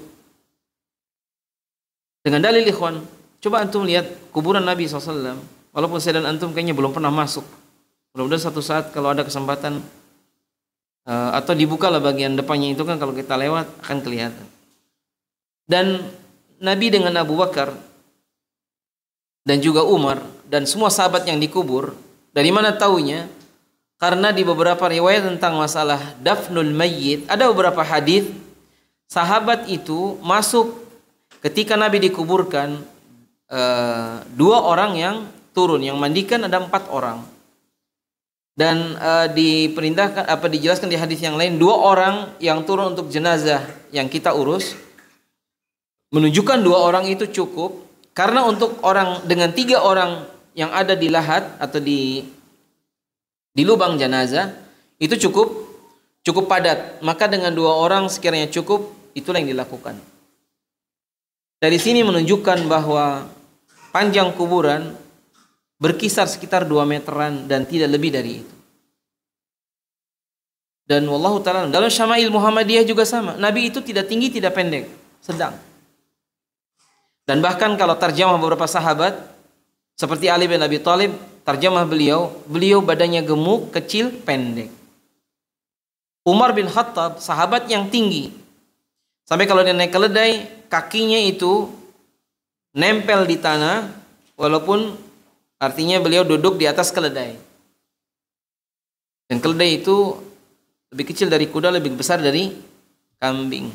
Dengan dalil ikhwan, coba antum lihat kuburan Nabi SAW. Walaupun saya dan antum kayaknya belum pernah masuk. Mudah-mudahan satu saat kalau ada kesempatan atau dibukalah bagian depannya itu kan, kalau kita lewat akan kelihatan. Dan Nabi dengan Abu Bakar dan juga Umar dan semua sahabat yang dikubur, dari mana taunya? Karena di beberapa riwayat tentang masalah dafnul mayyit, ada beberapa hadis sahabat itu masuk ketika Nabi dikuburkan, dua orang yang turun, yang mandikan ada 4 orang. Dan diperintahkan dijelaskan di hadis yang lain, 2 orang yang turun untuk jenazah yang kita urus, menunjukkan 2 orang itu cukup, karena untuk orang dengan 3 orang yang ada di lahat atau di lubang jenazah itu cukup padat. Maka dengan 2 orang sekiranya cukup, itulah yang dilakukan. Dari sini menunjukkan bahwa panjang kuburan berkisar sekitar 2 meteran dan tidak lebih dari itu. Dan wallahu ta'ala dalam Syama'il Muhammadiyah juga sama. Nabi itu tidak tinggi, tidak pendek, sedang. Dan bahkan kalau terjemah beberapa sahabat seperti Ali bin Abi Thalib, terjemah beliau badannya gemuk, kecil, pendek. Umar bin Khattab, sahabat yang tinggi, sampai kalau dia naik keledai, kakinya itu nempel di tanah, walaupun artinya beliau duduk di atas keledai. Dan keledai itu lebih kecil dari kuda, lebih besar dari kambing.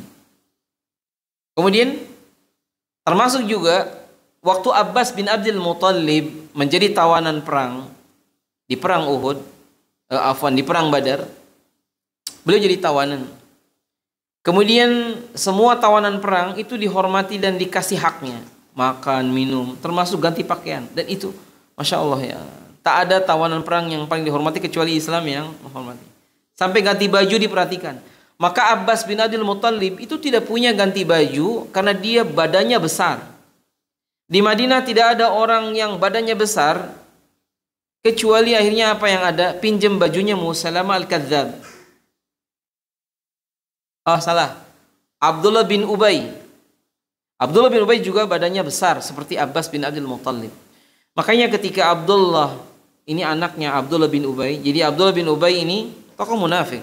Kemudian termasuk juga waktu Abbas bin Abdul Muttalib menjadi tawanan perang di perang Uhud, di perang Badar, beliau jadi tawanan. Kemudian semua tawanan perang itu dihormati dan dikasih haknya, makan, minum, termasuk ganti pakaian. Dan itu, masya Allah ya, tak ada tawanan perang yang paling dihormati kecuali Islam yang menghormati. Sampai ganti baju diperhatikan. Maka Abbas bin Abdul Muttalib itu tidak punya ganti baju karena dia badannya besar. Di Madinah tidak ada orang yang badannya besar, kecuali akhirnya apa yang ada, pinjam bajunya Musalamah al-Kadzab. Salah, Abdullah bin Ubay. Abdullah bin Ubay juga badannya besar seperti Abbas bin Abdul Muttalib. Makanya ketika Abdullah, ini anaknya Abdullah bin Ubay, jadi Abdullah bin Ubay ini tokoh munafik.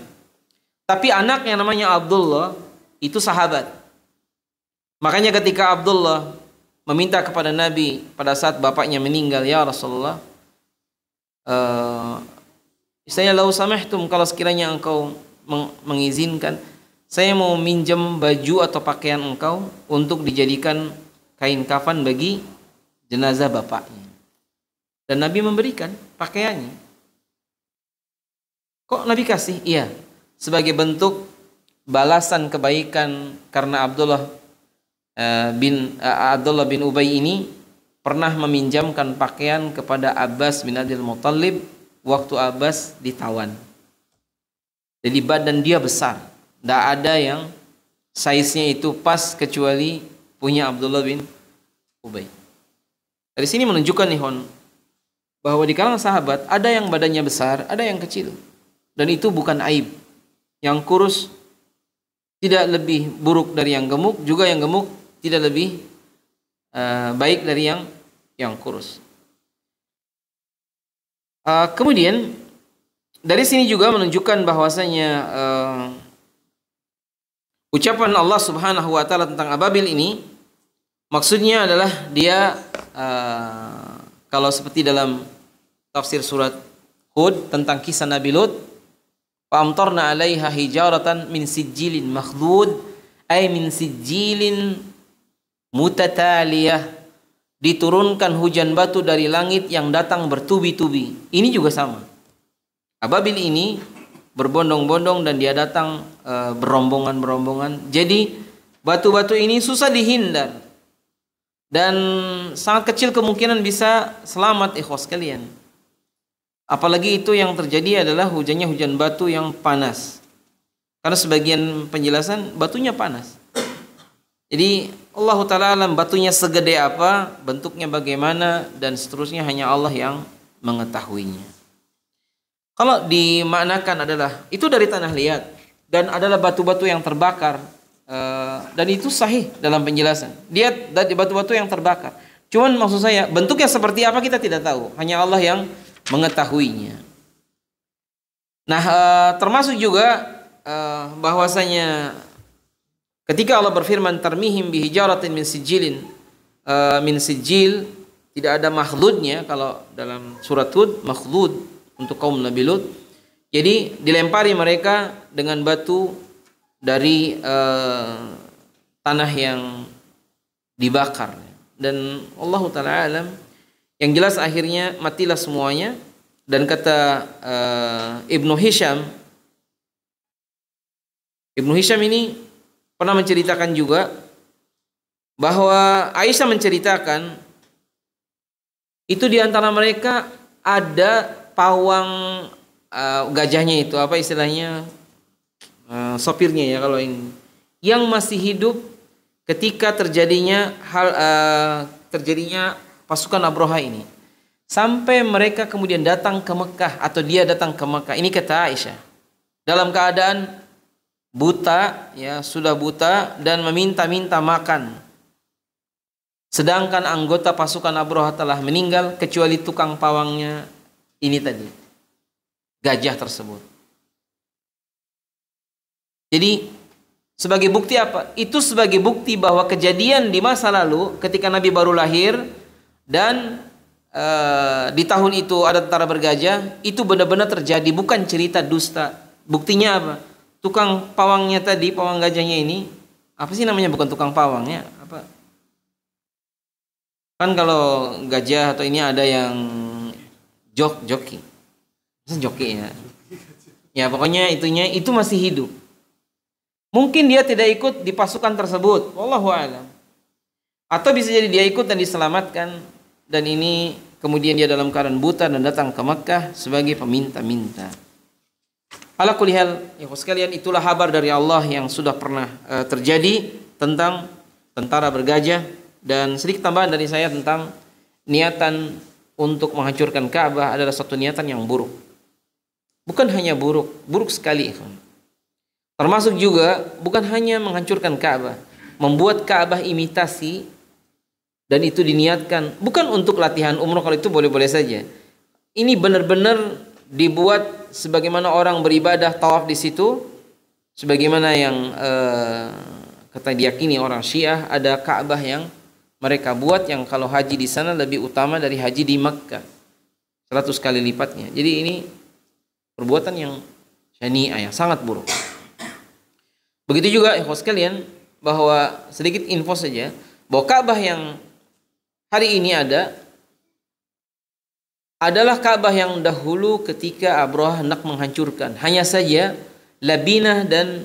Tapi anaknya namanya Abdullah itu sahabat. Makanya ketika Abdullah meminta kepada Nabi pada saat bapaknya meninggal, ya Rasulullah, saya lau samahtum, kalau sekiranya engkau mengizinkan, saya mau minjem baju atau pakaian engkau untuk dijadikan kain kafan bagi jenazah bapaknya. Dan Nabi memberikan pakaiannya. Kok Nabi kasih? Iya, sebagai bentuk balasan kebaikan karena Abdullah bin Ubay ini pernah meminjamkan pakaian kepada Abbas bin Abdul Muttalib waktu Abbas ditawan. Jadi badan dia besar, tidak ada yang size-nya itu pas kecuali punya Abdullah bin Ubay. Dari sini menunjukkan nih bahwa di kalangan sahabat ada yang badannya besar, ada yang kecil, dan itu bukan aib. Yang kurus tidak lebih buruk dari yang gemuk, juga yang gemuk tidak lebih baik dari yang kurus. Kemudian dari sini juga menunjukkan bahwasanya Ucapan Allah Subhanahu wa taala tentang ababil ini maksudnya adalah dia kalau seperti dalam tafsir surat Hud tentang kisah Nabi Lut, "Fa'amtarna 'alaiha hijaratan min sijilin makhdud," ay min sijilin mutataliyah, diturunkan hujan batu dari langit yang datang bertubi-tubi. Ini juga sama. Ababil ini berbondong-bondong dan dia datang berombongan-berombongan. Jadi batu-batu ini susah dihindar dan sangat kecil kemungkinan bisa selamat ikhwas kalian. Apalagi itu yang terjadi adalah hujannya hujan batu yang panas. Karena sebagian penjelasan batunya panas. Jadi Allah Ta'ala alam batunya segede apa, bentuknya bagaimana, dan seterusnya hanya Allah yang mengetahuinya. Kalau dimaknakan adalah itu dari tanah liat dan adalah batu-batu yang terbakar, dan itu sahih dalam penjelasan. Dia dari batu-batu yang terbakar. Cuman maksud saya bentuknya seperti apa kita tidak tahu, hanya Allah yang mengetahuinya. Nah, termasuk juga bahwasanya ketika Allah berfirman tarmihim bihijaratin min sijilin min sijil, tidak ada makhludnya kalau dalam surat Hud, makhlud untuk kaum Nabi Lut. Jadi dilempari mereka dengan batu dari tanah yang dibakar. Dan Allah Ta'ala alam, yang jelas akhirnya matilah semuanya. Dan kata Ibnu Hisham ini pernah menceritakan juga bahwa Aisyah menceritakan itu di antara mereka ada pawang gajahnya itu apa istilahnya sopirnya ya kalau ini yang masih hidup ketika terjadinya pasukan Abroha ini, sampai mereka kemudian datang ke Mekah atau dia datang ke Mekah. Ini kata Aisyah dalam keadaan buta, ya sudah buta dan meminta-minta makan. Sedangkan anggota pasukan Abroha telah meninggal kecuali tukang pawangnya ini tadi, gajah tersebut. Jadi sebagai bukti apa? Itu sebagai bukti bahwa kejadian di masa lalu ketika Nabi baru lahir dan di tahun itu ada tentara bergajah, itu benar-benar terjadi, bukan cerita dusta. Buktinya apa? Tukang pawangnya tadi, pawang gajahnya ini, apa sih namanya? Bukan tukang pawangnya, apa? Kan kalau gajah atau ini ada yang joki. Masa joki ya? Ya pokoknya itu masih hidup. Mungkin dia tidak ikut di pasukan tersebut, wallahu a'lam. Atau bisa jadi dia ikut dan diselamatkan, dan ini kemudian dia dalam keadaan buta dan datang ke Makkah sebagai peminta-minta. Ala kulli hal, ya sekalian, itulah kabar dari Allah yang sudah pernah terjadi tentang tentara bergajah. Dan sedikit tambahan dari saya tentang niatan untuk menghancurkan Ka'bah adalah satu niatan yang buruk. Bukan hanya buruk sekali. Termasuk juga bukan hanya menghancurkan Ka'bah, membuat Ka'bah imitasi, dan itu diniatkan bukan untuk latihan umroh. Kalau itu boleh-boleh saja. Ini benar-benar dibuat sebagaimana orang beribadah tawaf di situ, sebagaimana yang kata diyakini orang Syiah, ada Ka'bah yang mereka buat yang kalau haji di sana lebih utama dari haji di Makkah 100 kali lipatnya. Jadi ini perbuatan yang syani'ah, yang sangat buruk. Begitu juga ikhwas sekalian, bahwa sedikit info saja bahwa Ka'bah yang hari ini adalah Ka'bah yang dahulu ketika Abraha hendak menghancurkan. Hanya saja labinah dan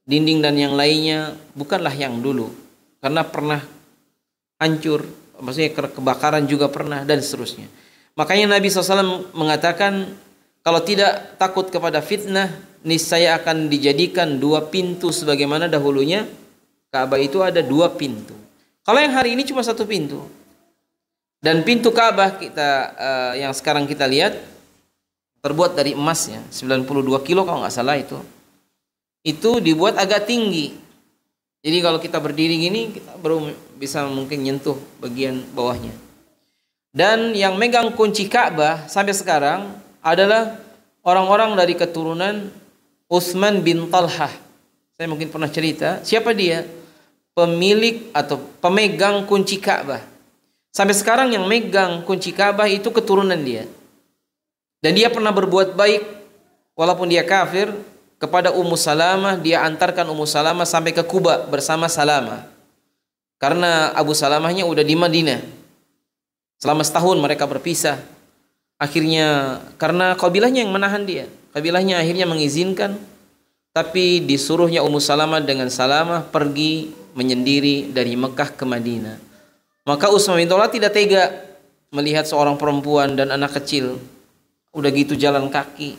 dinding dan yang lainnya bukanlah yang dulu, karena pernah hancur, maksudnya kebakaran juga pernah, dan seterusnya. Makanya Nabi SAW mengatakan kalau tidak takut kepada fitnah, niscaya akan dijadikan 2 pintu sebagaimana dahulunya Ka'bah itu ada 2 pintu. Kalau yang hari ini cuma 1 pintu. Dan pintu Ka'bah kita yang sekarang kita lihat terbuat dari emas ya, 92 kilo kalau nggak salah itu. Itu dibuat agak tinggi. Jadi kalau kita berdiri gini, kita baru bisa mungkin nyentuh bagian bawahnya. Dan yang megang kunci Ka'bah sampai sekarang adalah orang-orang dari keturunan Utsman bin Talhah. Saya mungkin pernah cerita, siapa dia? Pemilik atau pemegang kunci Ka'bah. Sampai sekarang yang megang kunci Ka'bah itu keturunan dia. Dan dia pernah berbuat baik walaupun dia kafir kepada Ummu Salamah, dia antarkan Ummu Salamah sampai ke Kuba bersama Salamah. Karena Abu Salamahnya udah di Madinah. Selama setahun mereka berpisah. Akhirnya karena kabilahnya yang menahan dia, kabilahnya akhirnya mengizinkan, tapi disuruhnya Ummu Salamah dengan Salamah pergi menyendiri dari Mekah ke Madinah. Maka Utsman bin Talha tidak tega melihat seorang perempuan dan anak kecil udah gitu jalan kaki.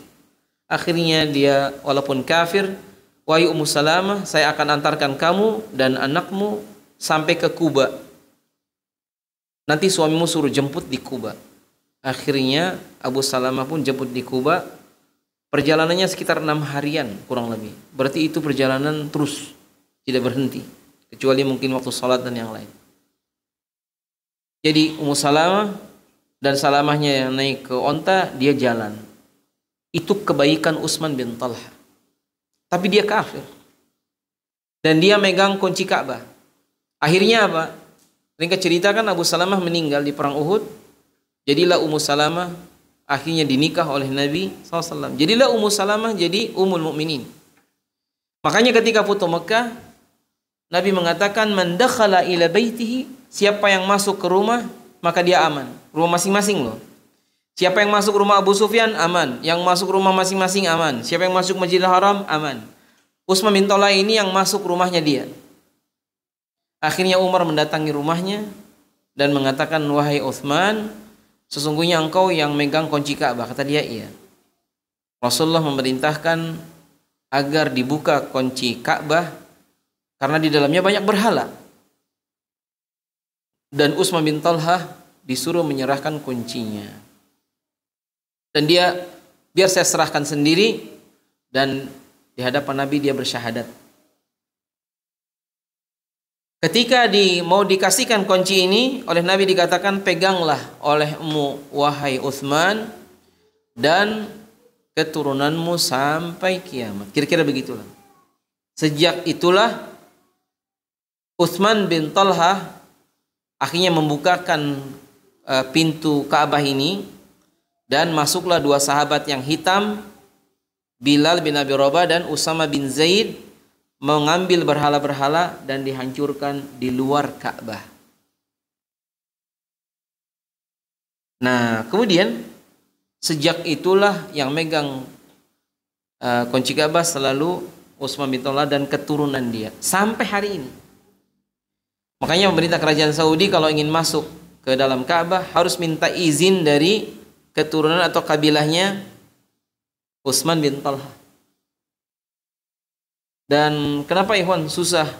Akhirnya dia walaupun kafir, wahai Ummu Salamah, saya akan antarkan kamu dan anakmu sampai ke Kuba. Nanti suamimu suruh jemput di Kuba. Akhirnya Abu Salamah pun jemput di Kuba. Perjalanannya sekitar 6 harian kurang lebih. Berarti itu perjalanan terus, tidak berhenti. Kecuali mungkin waktu sholat dan yang lain. Jadi Ummu Salamah dan Salamahnya yang naik ke onta, dia jalan. Itu kebaikan Utsman bin Talha. Tapi dia kafir. Dan dia megang kunci Ka'bah. Akhirnya apa? Ringkas cerita kan Abu Salamah meninggal di perang Uhud. Jadilah Ummu Salamah akhirnya dinikah oleh Nabi SAW. Jadilah Ummu Salamah jadi Ummul Mukminin. Makanya ketika Futuh Mekah, Nabi mengatakan, man dakhala ila baitihi, siapa yang masuk ke rumah, maka dia aman. Rumah masing-masing loh. Siapa yang masuk rumah Abu Sufyan, aman. Yang masuk rumah masing-masing, aman. Siapa yang masuk Masjidil Haram, aman. Utsman bin Talha ini yang masuk rumahnya dia. Akhirnya Umar mendatangi rumahnya dan mengatakan, wahai Utsman, sesungguhnya engkau yang megang kunci Ka'bah. Kata dia, iya. Rasulullah memerintahkan agar dibuka kunci Ka'bah karena di dalamnya banyak berhala. Dan Utsman bin Talha disuruh menyerahkan kuncinya. Dan dia, biar saya serahkan sendiri, dan di hadapan Nabi dia bersyahadat. Ketika mau dikasihkan kunci ini, oleh Nabi dikatakan, peganglah olehmu wahai Utsman dan keturunanmu sampai kiamat. Kira-kira begitulah. Sejak itulah Utsman bin Talha akhirnya membukakan pintu Ka'bah ini, dan masuklah 2 sahabat yang hitam, Bilal bin Abi Rabah dan Usama bin Zaid, mengambil berhala-berhala dan dihancurkan di luar Ka'bah. Nah, kemudian sejak itulah yang megang kunci Ka'bah selalu Utsman bin Talha dan keturunan dia sampai hari ini. Makanya pemerintah kerajaan Saudi kalau ingin masuk ke dalam Ka'bah harus minta izin dari keturunan atau kabilahnya Utsman bin Talha. Dan kenapa ikhwan susah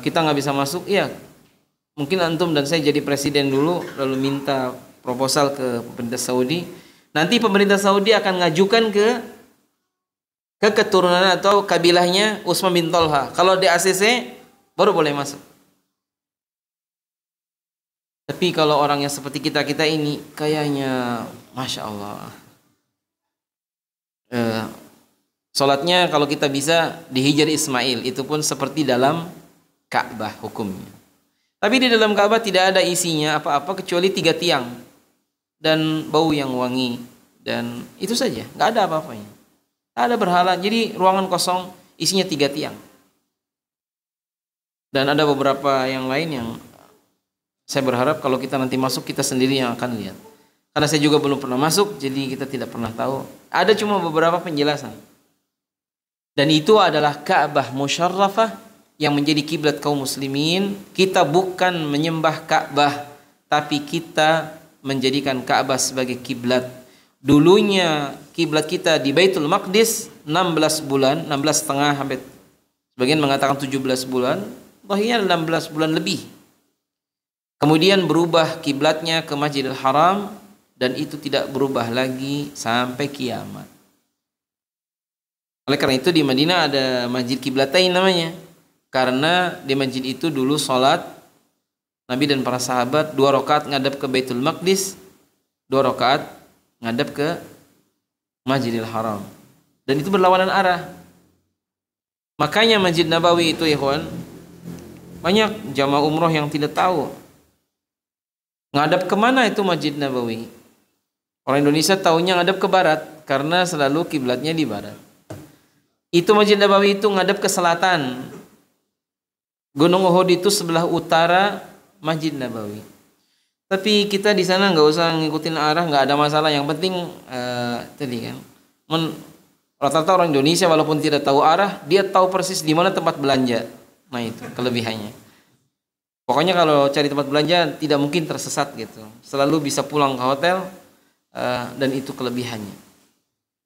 kita nggak bisa masuk? Iya, mungkin antum dan saya jadi presiden dulu lalu minta proposal ke pemerintah Saudi. Nanti pemerintah Saudi akan ngajukan ke keturunan atau kabilahnya Utsman bin Talha. Kalau di ACC baru boleh masuk. Tapi kalau orang yang seperti kita ini kayaknya Masya Allah, sholatnya kalau kita bisa di Hijr Ismail, itu pun seperti dalam Ka'bah hukumnya. Tapi di dalam Ka'bah tidak ada isinya apa-apa kecuali 3 tiang dan bau yang wangi, dan itu saja, nggak ada apa-apanya. Nggak ada berhala, jadi ruangan kosong isinya 3 tiang. Dan ada beberapa yang lain yang saya berharap kalau kita nanti masuk kita sendiri yang akan lihat. Karena saya juga belum pernah masuk, jadi kita tidak pernah tahu. Ada cuma beberapa penjelasan. Dan itu adalah Ka'bah Musyarrafah yang menjadi kiblat kaum muslimin. Kita bukan menyembah Ka'bah, tapi kita menjadikan Ka'bah sebagai kiblat. Dulunya kiblat kita di Baitul Maqdis 16 bulan, 16 setengah sampai sebagian mengatakan 17 bulan. Bahkan 16 bulan lebih. Kemudian berubah kiblatnya ke Masjidil Haram, dan itu tidak berubah lagi sampai kiamat. Oleh karena itu di Madinah ada Masjid Kiblatain namanya. Karena di masjid itu dulu sholat Nabi dan para sahabat 2 rakaat ngadap ke Baitul Maqdis, 2 rakaat ngadap ke Masjidil Haram. Dan itu berlawanan arah. Makanya Masjid Nabawi itu, ikhwan, banyak jamaah umroh yang tidak tahu ngadap kemana itu Masjid Nabawi. Orang Indonesia taunya ngadap ke barat karena selalu kiblatnya di barat. Itu Masjid Nabawi itu ngadap ke selatan. Gunung Uhud itu sebelah utara Masjid Nabawi. Tapi kita di sana nggak usah ngikutin arah, nggak ada masalah. Yang penting tadi kan, rata-rata orang Indonesia walaupun tidak tahu arah, dia tahu persis di mana tempat belanja. Nah itu kelebihannya. Pokoknya kalau cari tempat belanja tidak mungkin tersesat gitu. Selalu bisa pulang ke hotel, dan itu kelebihannya.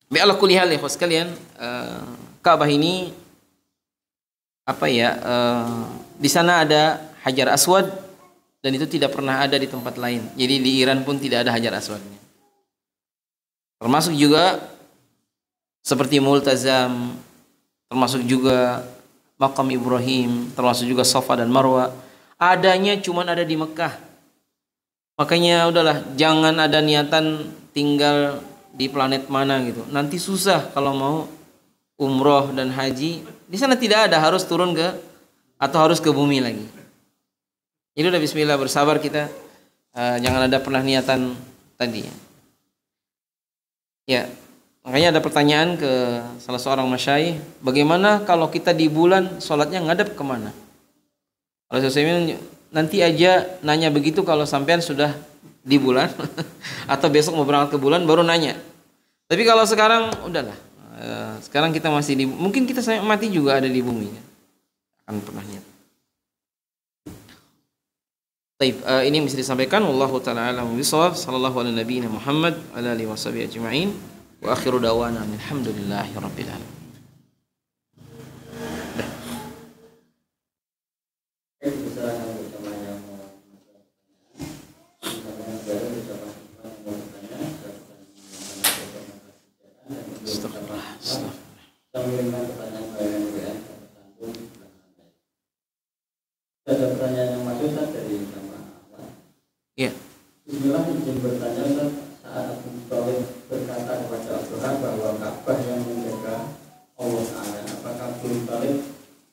Bi'ala kulihal ya sekalian, Ka'bah ini di sana ada Hajar Aswad dan itu tidak pernah ada di tempat lain. Jadi di Iran pun tidak ada Hajar Aswadnya. Termasuk juga seperti Multazam, termasuk juga Maqam Ibrahim, termasuk juga Safa dan Marwa, adanya cuma ada di Mekah. Makanya udahlah, jangan ada niatan tinggal di planet mana gitu. Nanti susah kalau mau umroh dan haji. Di sana tidak ada, harus turun ke atau harus ke bumi lagi. Ini udah bismillah, bersabar kita. Jangan ada pernah niatan tadi. Ya, makanya ada pertanyaan ke salah seorang masyayikh, bagaimana kalau kita di bulan sholatnya ngadep kemana? Kalau saya nanti aja nanya begitu kalau sampean sudah di bulan atau besok mau berangkat ke bulan baru nanya. Tapi kalau sekarang udahlah. Sekarang kita masih di, mungkin kita mati juga ada di bumi kan? Akan pernah niat. Baik, ini mesti disampaikan. Wallahu taala a'lam bishawab. Sallallahu ala nabiyina Muhammad wa ala alihi washabihi ajma'in. Wa akhiru dawana alhamdulillahi rabbil alamin. Ada pertanyaan yang masuk dari jamaah. Ya. Bismillah, izin bertanya, saat Abu Thalib berkata kepada Abraham bahwa Ka'bah yang menjaga Allah Ta'ala, apakah Abu Thalib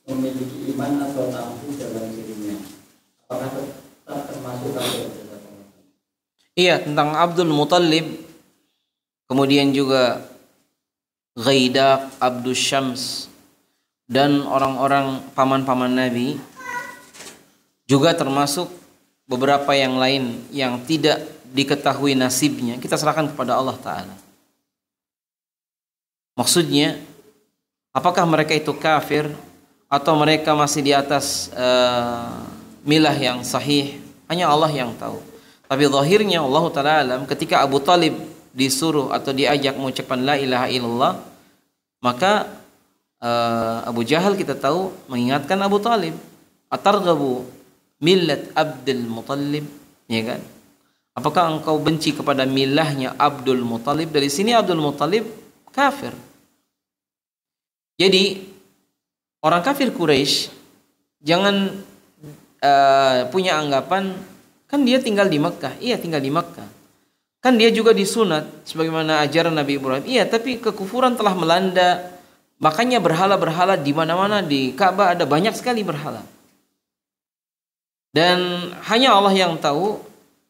memiliki iman atau tauhid dalam dirinya? Apakah tetap termasuk kafir? Iya, tentang Abdul Muthalib, kemudian juga Ghaidak, Abdus Syams, dan orang-orang paman-paman Nabi, juga termasuk beberapa yang lain yang tidak diketahui nasibnya, kita serahkan kepada Allah Ta'ala. Maksudnya, apakah mereka itu kafir atau mereka masih di atas milah yang sahih, hanya Allah yang tahu. Tapi zahirnya Allah Ta'ala alam, ketika Abu Thalib disuruh atau diajak mengucapkan la ilaha illallah, maka Abu Jahal kita tahu mengingatkan Abu Thalib, atarghabu millat Abdul Muthalib, ya kan? Apakah engkau benci kepada milahnya Abdul Muthalib? Dari sini Abdul Muthalib kafir. Jadi orang kafir Quraisy jangan punya anggapan kan dia tinggal di Mekah. Iya, tinggal di Mekah. Kan dia juga disunat sebagaimana ajaran Nabi Ibrahim. Iya, tapi kekufuran telah melanda. Makanya berhala-berhala di mana-mana, di Ka'bah ada banyak sekali berhala. Dan hanya Allah yang tahu,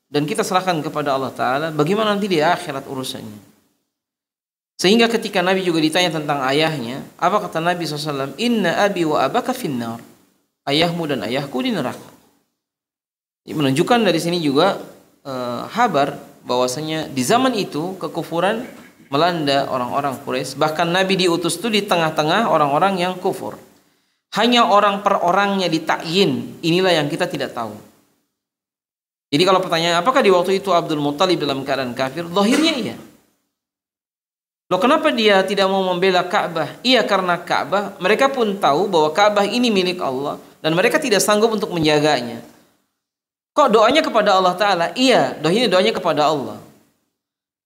dan kita serahkan kepada Allah Ta'ala bagaimana nanti di akhirat urusannya. Sehingga ketika Nabi juga ditanya tentang ayahnya, apa kata Nabi SAW? Inna abi wa abaka finnar. Ayahmu dan ayahku di neraka. Menunjukkan dari sini juga kabar bahwasanya di zaman itu kekufuran melanda orang-orang Quraisy. Bahkan Nabi diutus itu di tengah-tengah orang-orang yang kufur. Hanya orang per orangnya ditakyin, inilah yang kita tidak tahu. Jadi kalau pertanyaan apakah di waktu itu Abdul Muthalib dalam keadaan kafir? Zahirnya iya. Loh, kenapa dia tidak mau membela Ka'bah? Iya, karena Ka'bah, mereka pun tahu bahwa Ka'bah ini milik Allah dan mereka tidak sanggup untuk menjaganya. Kok doanya kepada Allah Ta'ala? Iya, doanya kepada Allah.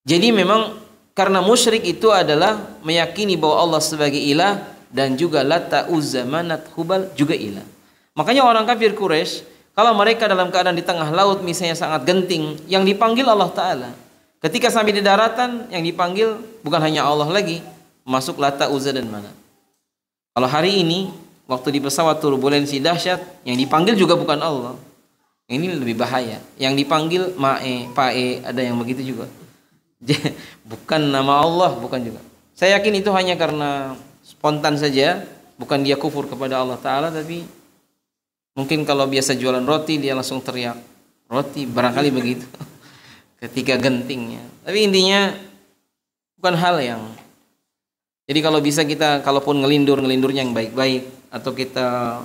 Jadi memang karena musyrik itu adalah meyakini bahwa Allah sebagai ilah, dan juga Lata, Uzza, Manat, Hubal juga ilah. Makanya orang kafir Quraisy, kalau mereka dalam keadaan di tengah laut misalnya sangat genting, yang dipanggil Allah Ta'ala. Ketika sampai di daratan, yang dipanggil bukan hanya Allah lagi, masuk Lata, Uzza dan Manat. Kalau hari ini waktu di pesawat turbulensi dahsyat, yang dipanggil juga bukan Allah. Ini lebih bahaya. Yang dipanggil Mae, Pae, ada yang begitu juga. Bukan nama Allah, bukan juga. Saya yakin itu hanya karena spontan saja, bukan dia kufur kepada Allah Ta'ala, tapi mungkin kalau biasa jualan roti dia langsung teriak roti, barangkali begitu ketika gentingnya. Tapi intinya bukan hal yang, jadi kalau bisa kita, kalaupun ngelindurnya yang baik-baik, atau kita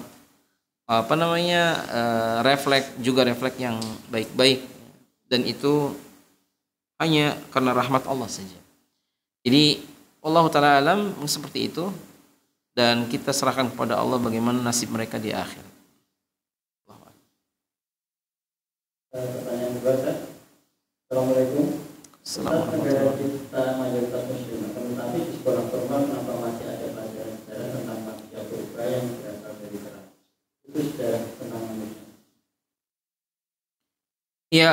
refleks yang baik-baik, dan itu hanya karena rahmat Allah saja. Jadi Allah Ta'ala alam seperti itu, dan kita serahkan kepada Allah bagaimana nasib mereka di akhir. Pertanyaan kedua, Assalamualaikum. Negara kita mayoritas muslim, tetapi di sekolah formal kenapa masih ada pelajaran sejarah tentang manusia purba yang berasal dari kerak? Itu sejarah tentang manusia. Ya,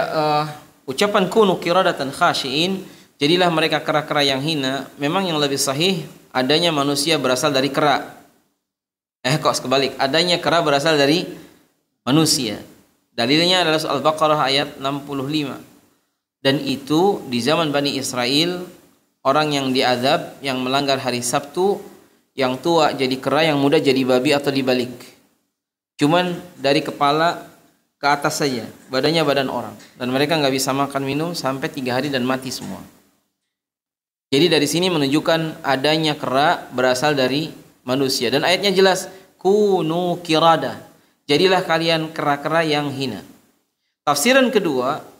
ucapan kunu qiradatan khashiin, jadilah mereka kera-kera yang hina. Memang yang lebih sahih adanya manusia berasal dari kera. Kok kebalik, adanya kera berasal dari manusia. Dalilnya adalah Al-Baqarah ayat 65. Dan itu di zaman Bani Israel, orang yang diazab, yang melanggar hari Sabtu, yang tua jadi kera, yang muda jadi babi atau dibalik. Cuman dari kepala ke atas saja, badannya badan orang. Dan mereka nggak bisa makan minum sampai 3 hari dan mati semua. Jadi dari sini menunjukkan adanya kera berasal dari manusia. Dan ayatnya jelas, kunu kirada. Jadilah kalian kera-kera yang hina. Tafsiran kedua,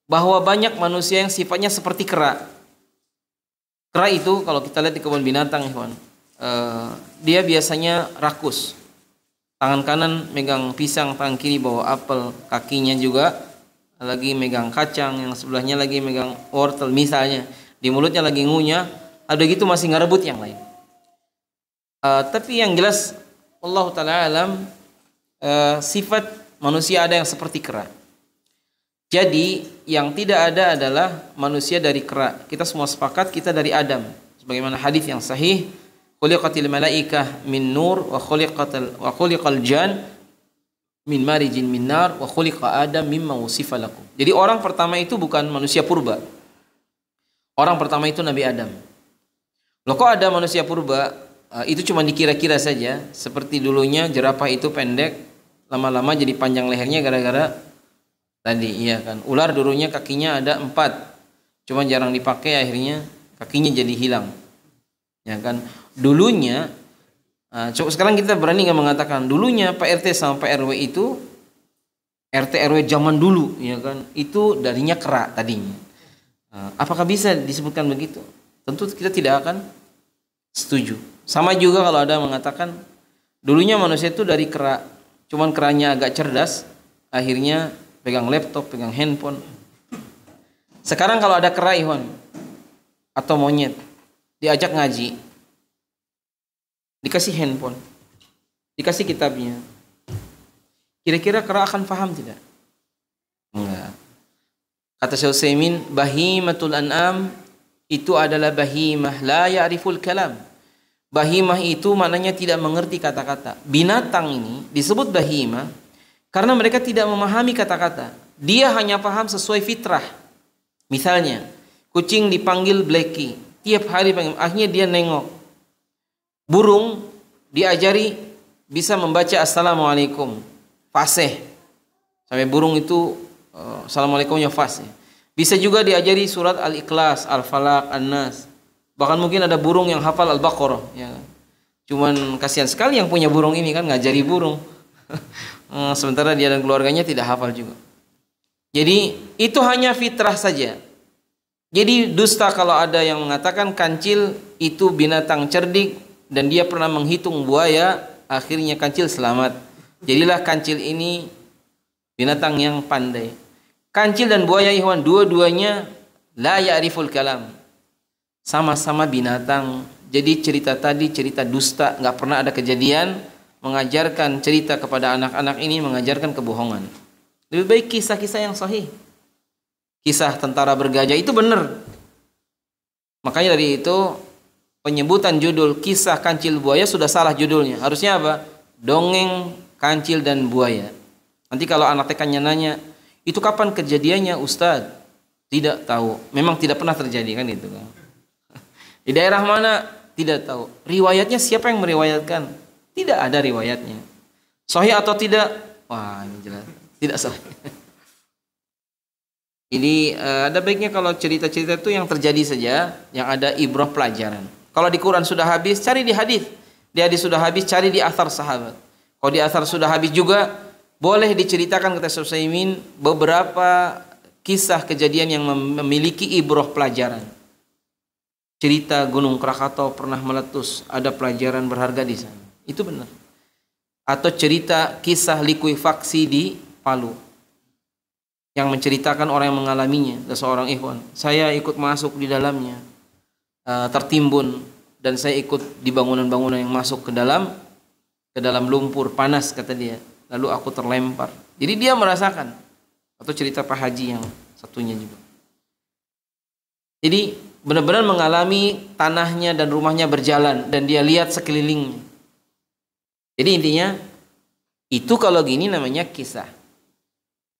bahwa banyak manusia yang sifatnya seperti kera. Kera itu kalau kita lihat di kebun binatang, dia biasanya rakus. Tangan kanan megang pisang, tangan kiri bawa apel, kakinya juga lagi megang kacang, yang sebelahnya lagi megang wortel misalnya. Di mulutnya lagi ngunyah, ada gitu masih ngerebut yang lain. Tapi yang jelas Allah Ta'ala alam, sifat manusia ada yang seperti kera. Jadi yang tidak ada adalah manusia dari kera. Kita semua sepakat kita dari Adam. Sebagaimana hadis yang sahih, khuliqatil malaikah min nur wa khuliqal jan min marijin min nar wa khuliqa Adam mimma wusifa lakum. Jadi orang pertama itu bukan manusia purba. Orang pertama itu Nabi Adam. Loh kok ada manusia purba? Itu cuma dikira-kira saja. Seperti dulunya jerapah itu pendek, lama-lama jadi panjang lehernya gara-gara tadi, iya kan. Ular dulunya kakinya ada 4, cuma jarang dipakai, akhirnya kakinya jadi hilang, ya kan. Dulunya, coba sekarang kita berani nggak mengatakan dulunya Pak RT sama Pak RW itu RT RW zaman dulu, ya kan, itu darinya kera tadinya. Apakah bisa disebutkan begitu? Tentu kita tidak akan setuju. Sama juga kalau ada mengatakan dulunya manusia itu dari kera, cuman keranya agak cerdas, akhirnya pegang laptop, pegang handphone. Sekarang kalau ada kera atau monyet diajak ngaji, dikasih handphone, dikasih kitabnya, kira-kira kera akan paham tidak? Enggak. Kata Syekh Utsaimin, bahimatul an'am itu adalah bahimah la ya'riful kalam. Bahimah itu maknanya tidak mengerti kata-kata. Binatang ini disebut bahimah karena mereka tidak memahami kata-kata. Dia hanya paham sesuai fitrah. Misalnya, kucing dipanggil Blacky, tiap hari panggil, akhirnya dia nengok. Burung diajari bisa membaca Assalamualaikum, fasih. Sampai burung itu Assalamualaikumnya fasih. Bisa juga diajari surat Al-Ikhlas, Al-Falaq, An-Nas. Bahkan mungkin ada burung yang hafal Al-Baqarah, ya. Cuman kasihan sekali yang punya burung ini kan, ngajari burung. Sementara dia dan keluarganya tidak hafal juga. Jadi itu hanya fitrah saja. Jadi dusta kalau ada yang mengatakan kancil itu binatang cerdik dan dia pernah menghitung buaya, akhirnya kancil selamat. Jadilah kancil ini binatang yang pandai. Kancil dan buaya dua-duanya la ya'riful kalam. Sama-sama binatang. Jadi cerita tadi cerita dusta, nggak pernah ada kejadian. Mengajarkan cerita kepada anak-anak ini mengajarkan kebohongan. Lebih baik kisah-kisah yang sahih. Kisah tentara bergajah itu benar. Makanya dari itu penyebutan judul kisah kancil buaya sudah salah judulnya. Harusnya apa? Dongeng kancil dan buaya. Nanti kalau anak TK-nya nanya, itu kapan kejadiannya Ustadz? Tidak tahu. Memang tidak pernah terjadi kan itu kan. Di daerah mana? Tidak tahu. Riwayatnya siapa yang meriwayatkan? Tidak ada riwayatnya. Sahih atau tidak? Wah, ini jelas tidak sahih. Jadi ada baiknya kalau cerita-cerita itu yang terjadi saja, yang ada ibrah pelajaran. Kalau di Quran sudah habis, cari di hadis. Di hadis sudah habis, cari di athar sahabat. Kalau di athar sudah habis juga, boleh diceritakan kata Syekh Utsaimin beberapa kisah kejadian yang memiliki ibrah pelajaran. Cerita Gunung Krakatau pernah meletus, ada pelajaran berharga di sana. Itu benar. Atau cerita kisah likuifaksi di Palu yang menceritakan orang yang mengalaminya, ada seorang ikhwan. Saya ikut masuk di dalamnya, tertimbun, dan saya ikut di bangunan-bangunan yang masuk ke dalam lumpur panas kata dia. Lalu aku terlempar. Jadi dia merasakan. Atau cerita Pak Haji yang satunya juga. Jadi benar-benar mengalami tanahnya dan rumahnya berjalan dan dia lihat sekelilingnya. Jadi intinya itu kalau gini namanya kisah.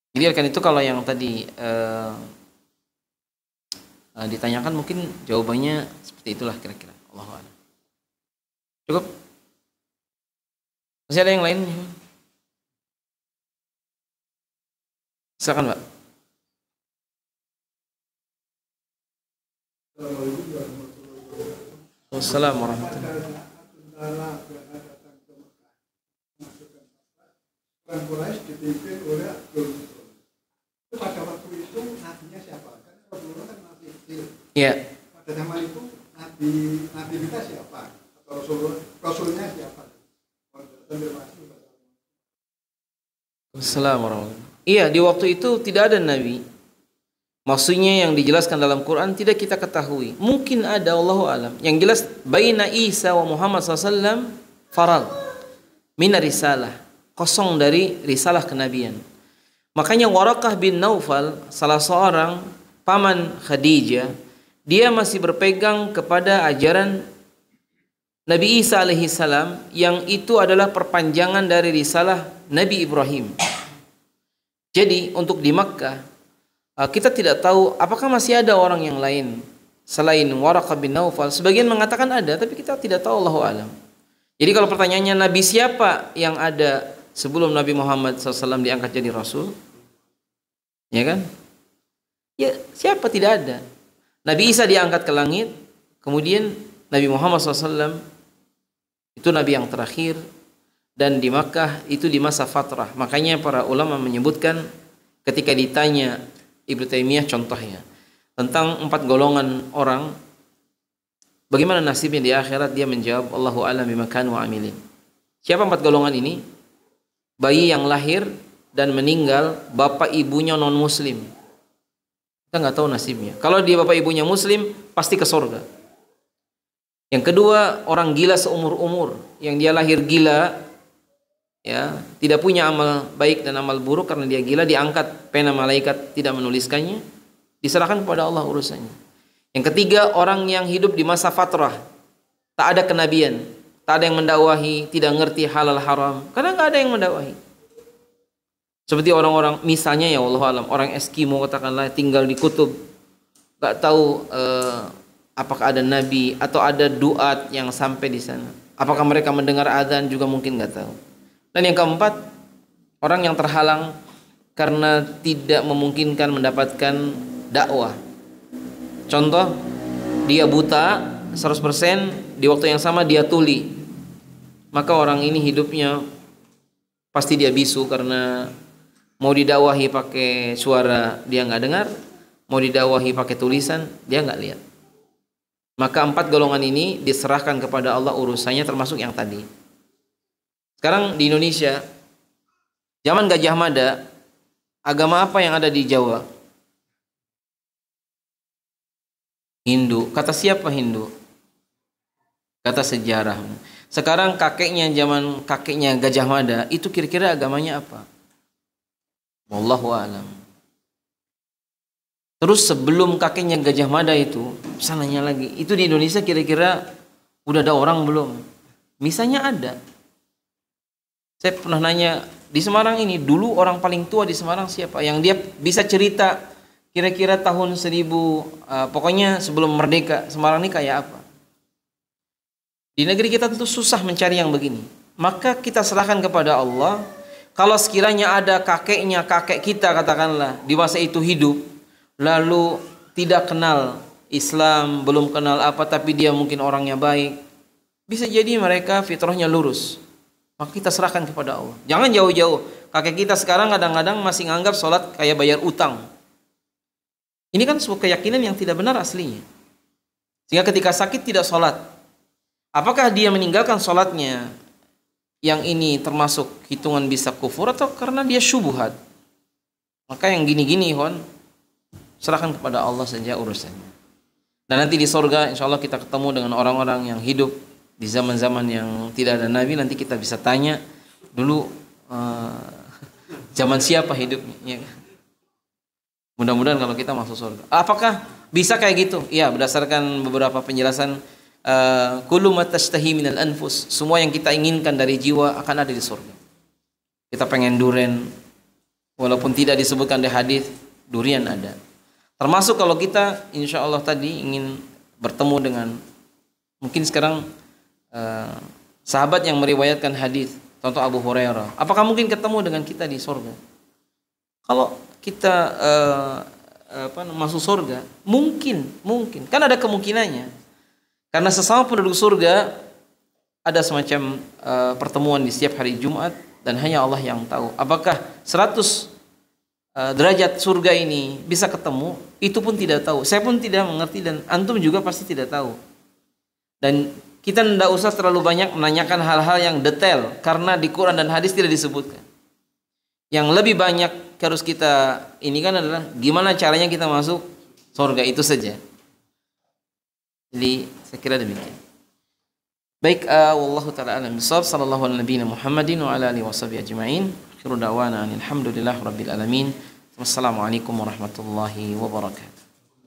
Jadi kan itu kalau yang tadi ditanyakan mungkin jawabannya seperti itulah kira-kira. Allahu a'lam. Cukup? Masih ada yang lain? Silakan, Pak. Wassalamualaikum warahmatullahi wabarakatuh. Quraisy dipimpin oleh Abdul Muthalib. Pada waktu itu nabinya siapa? Karena Rasulullah kan masih kecil. Iya. Pada zaman itu nabi kita siapa? Atau rasulnya siapa? Assalamualaikum. Iya, di waktu itu tidak ada nabi. Maksudnya yang dijelaskan dalam Quran tidak kita ketahui. Mungkin ada, Allahu alam. Yang jelas baina Isa wa Muhammad SAW farag min risalah, kosong dari risalah kenabian. Makanya Waraqah bin Naufal, salah seorang paman Khadijah, dia masih berpegang kepada ajaran Nabi Isa alaihi salam yang itu adalah perpanjangan dari risalah Nabi Ibrahim. Jadi untuk di Makkah kita tidak tahu apakah masih ada orang yang lain selain Waraqah bin Naufal. Sebagian mengatakan ada, tapi kita tidak tahu, Allahu alam. Jadi kalau pertanyaannya Nabi siapa yang ada sebelum Nabi Muhammad SAW diangkat jadi Rasul? Ya kan? Ya siapa, tidak ada. Nabi Isa diangkat ke langit, kemudian Nabi Muhammad SAW itu Nabi yang terakhir, dan di Makkah itu di masa fatrah. Makanya para ulama menyebutkan ketika ditanya Ibnu Taimiyah contohnya tentang 4 golongan orang, bagaimana nasibnya di akhirat, dia menjawab Allahu a'lam bima kanu amilin. Siapa 4 golongan ini? Bayi yang lahir dan meninggal bapak ibunya non muslim. Kita nggak tahu nasibnya. Kalau dia bapak ibunya muslim pasti ke surga. Yang kedua, orang gila seumur-umur, yang dia lahir gila, ya, tidak punya amal baik dan amal buruk karena dia gila, diangkat pena malaikat tidak menuliskannya, diserahkan kepada Allah urusannya. Yang ketiga, orang yang hidup di masa fatrah, tak ada kenabian, tak ada yang mendakwahi, tidak ngerti halal haram, karena nggak ada yang mendakwahi. Seperti orang-orang misalnya, ya Allah alam, orang Eskimo katakanlah tinggal di kutub, nggak tahu apakah ada nabi atau ada duat yang sampai di sana. Apakah mereka mendengar azan juga mungkin nggak tahu. Dan yang keempat, orang yang terhalang karena tidak memungkinkan mendapatkan dakwah. Contoh, dia buta 100%, di waktu yang sama dia tuli. Maka orang ini hidupnya pasti dia bisu karena mau didakwahi pakai suara dia nggak dengar, mau didakwahi pakai tulisan dia nggak lihat. Maka 4 golongan ini diserahkan kepada Allah urusannya, termasuk yang tadi. Sekarang di Indonesia, zaman Gajah Mada, agama apa yang ada di Jawa? Hindu. Kata siapa Hindu? Kata sejarah. Sekarang zaman kakeknya Gajah Mada, itu kira-kira agamanya apa? Wallahu a'lam. Terus sebelum kakeknya Gajah Mada itu, sananya lagi, itu di Indonesia kira-kira Udah ada orang belum? Misalnya ada. Saya pernah nanya di Semarang ini, dulu orang paling tua di Semarang siapa? Yang dia bisa cerita kira-kira tahun 1000, pokoknya sebelum merdeka, Semarang ini kayak apa? Di negeri kita tentu susah mencari yang begini. Maka kita serahkan kepada Allah. Kalau sekiranya ada kakeknya, kakek kita katakanlah, di masa itu hidup, lalu tidak kenal Islam, belum kenal apa, tapi dia mungkin orangnya baik, bisa jadi mereka fitrahnya lurus. Maka kita serahkan kepada Allah. Jangan jauh-jauh. Kakek kita sekarang kadang-kadang masih nganggap sholat kayak bayar utang. Ini kan sebuah keyakinan yang tidak benar aslinya. Sehingga ketika sakit tidak sholat. Apakah dia meninggalkan sholatnya yang ini termasuk hitungan bisa kufur, atau karena dia syubhat? Maka yang gini-gini serahkan kepada Allah saja urusannya. Dan nanti di surga insya Allah kita ketemu dengan orang-orang yang hidup di zaman-zaman yang tidak ada Nabi. Nanti kita bisa tanya dulu zaman siapa hidupnya ya. Mudah-mudahan kalau kita masuk surga. Apakah bisa kayak gitu? Iya, berdasarkan beberapa penjelasan, kullu ma tashtahi minal anfus, semua yang kita inginkan dari jiwa akan ada di surga. Kita pengen durian, walaupun tidak disebutkan di hadis, durian ada. Termasuk kalau kita insya Allah tadi ingin bertemu dengan, mungkin sekarang sahabat yang meriwayatkan hadis, contoh Abu Hurairah, apakah mungkin ketemu dengan kita di surga? Kalau kita masuk surga, mungkin kan ada kemungkinannya, karena sesama penduduk surga ada semacam pertemuan di setiap hari Jumat, dan hanya Allah yang tahu apakah 100 derajat surga ini bisa ketemu. Itu pun tidak tahu, saya pun tidak mengerti, dan antum juga pasti tidak tahu. Dan kita tidak usah terlalu banyak menanyakan hal-hal yang detail, karena di Quran dan hadis tidak disebutkan. Yang lebih banyak harus kita ini kan adalah gimana caranya kita masuk surga, itu saja. Jadi saya kira demikian. Baik, wallahu taala alam bisawab. Sallallahu alaihi nabiyina Muhammadin wa ala alihi washabihi ajmain. Akhiru da'wana alhamdulillahirabbil alamin. Wassalamualaikum warahmatullahi wabarakatuh.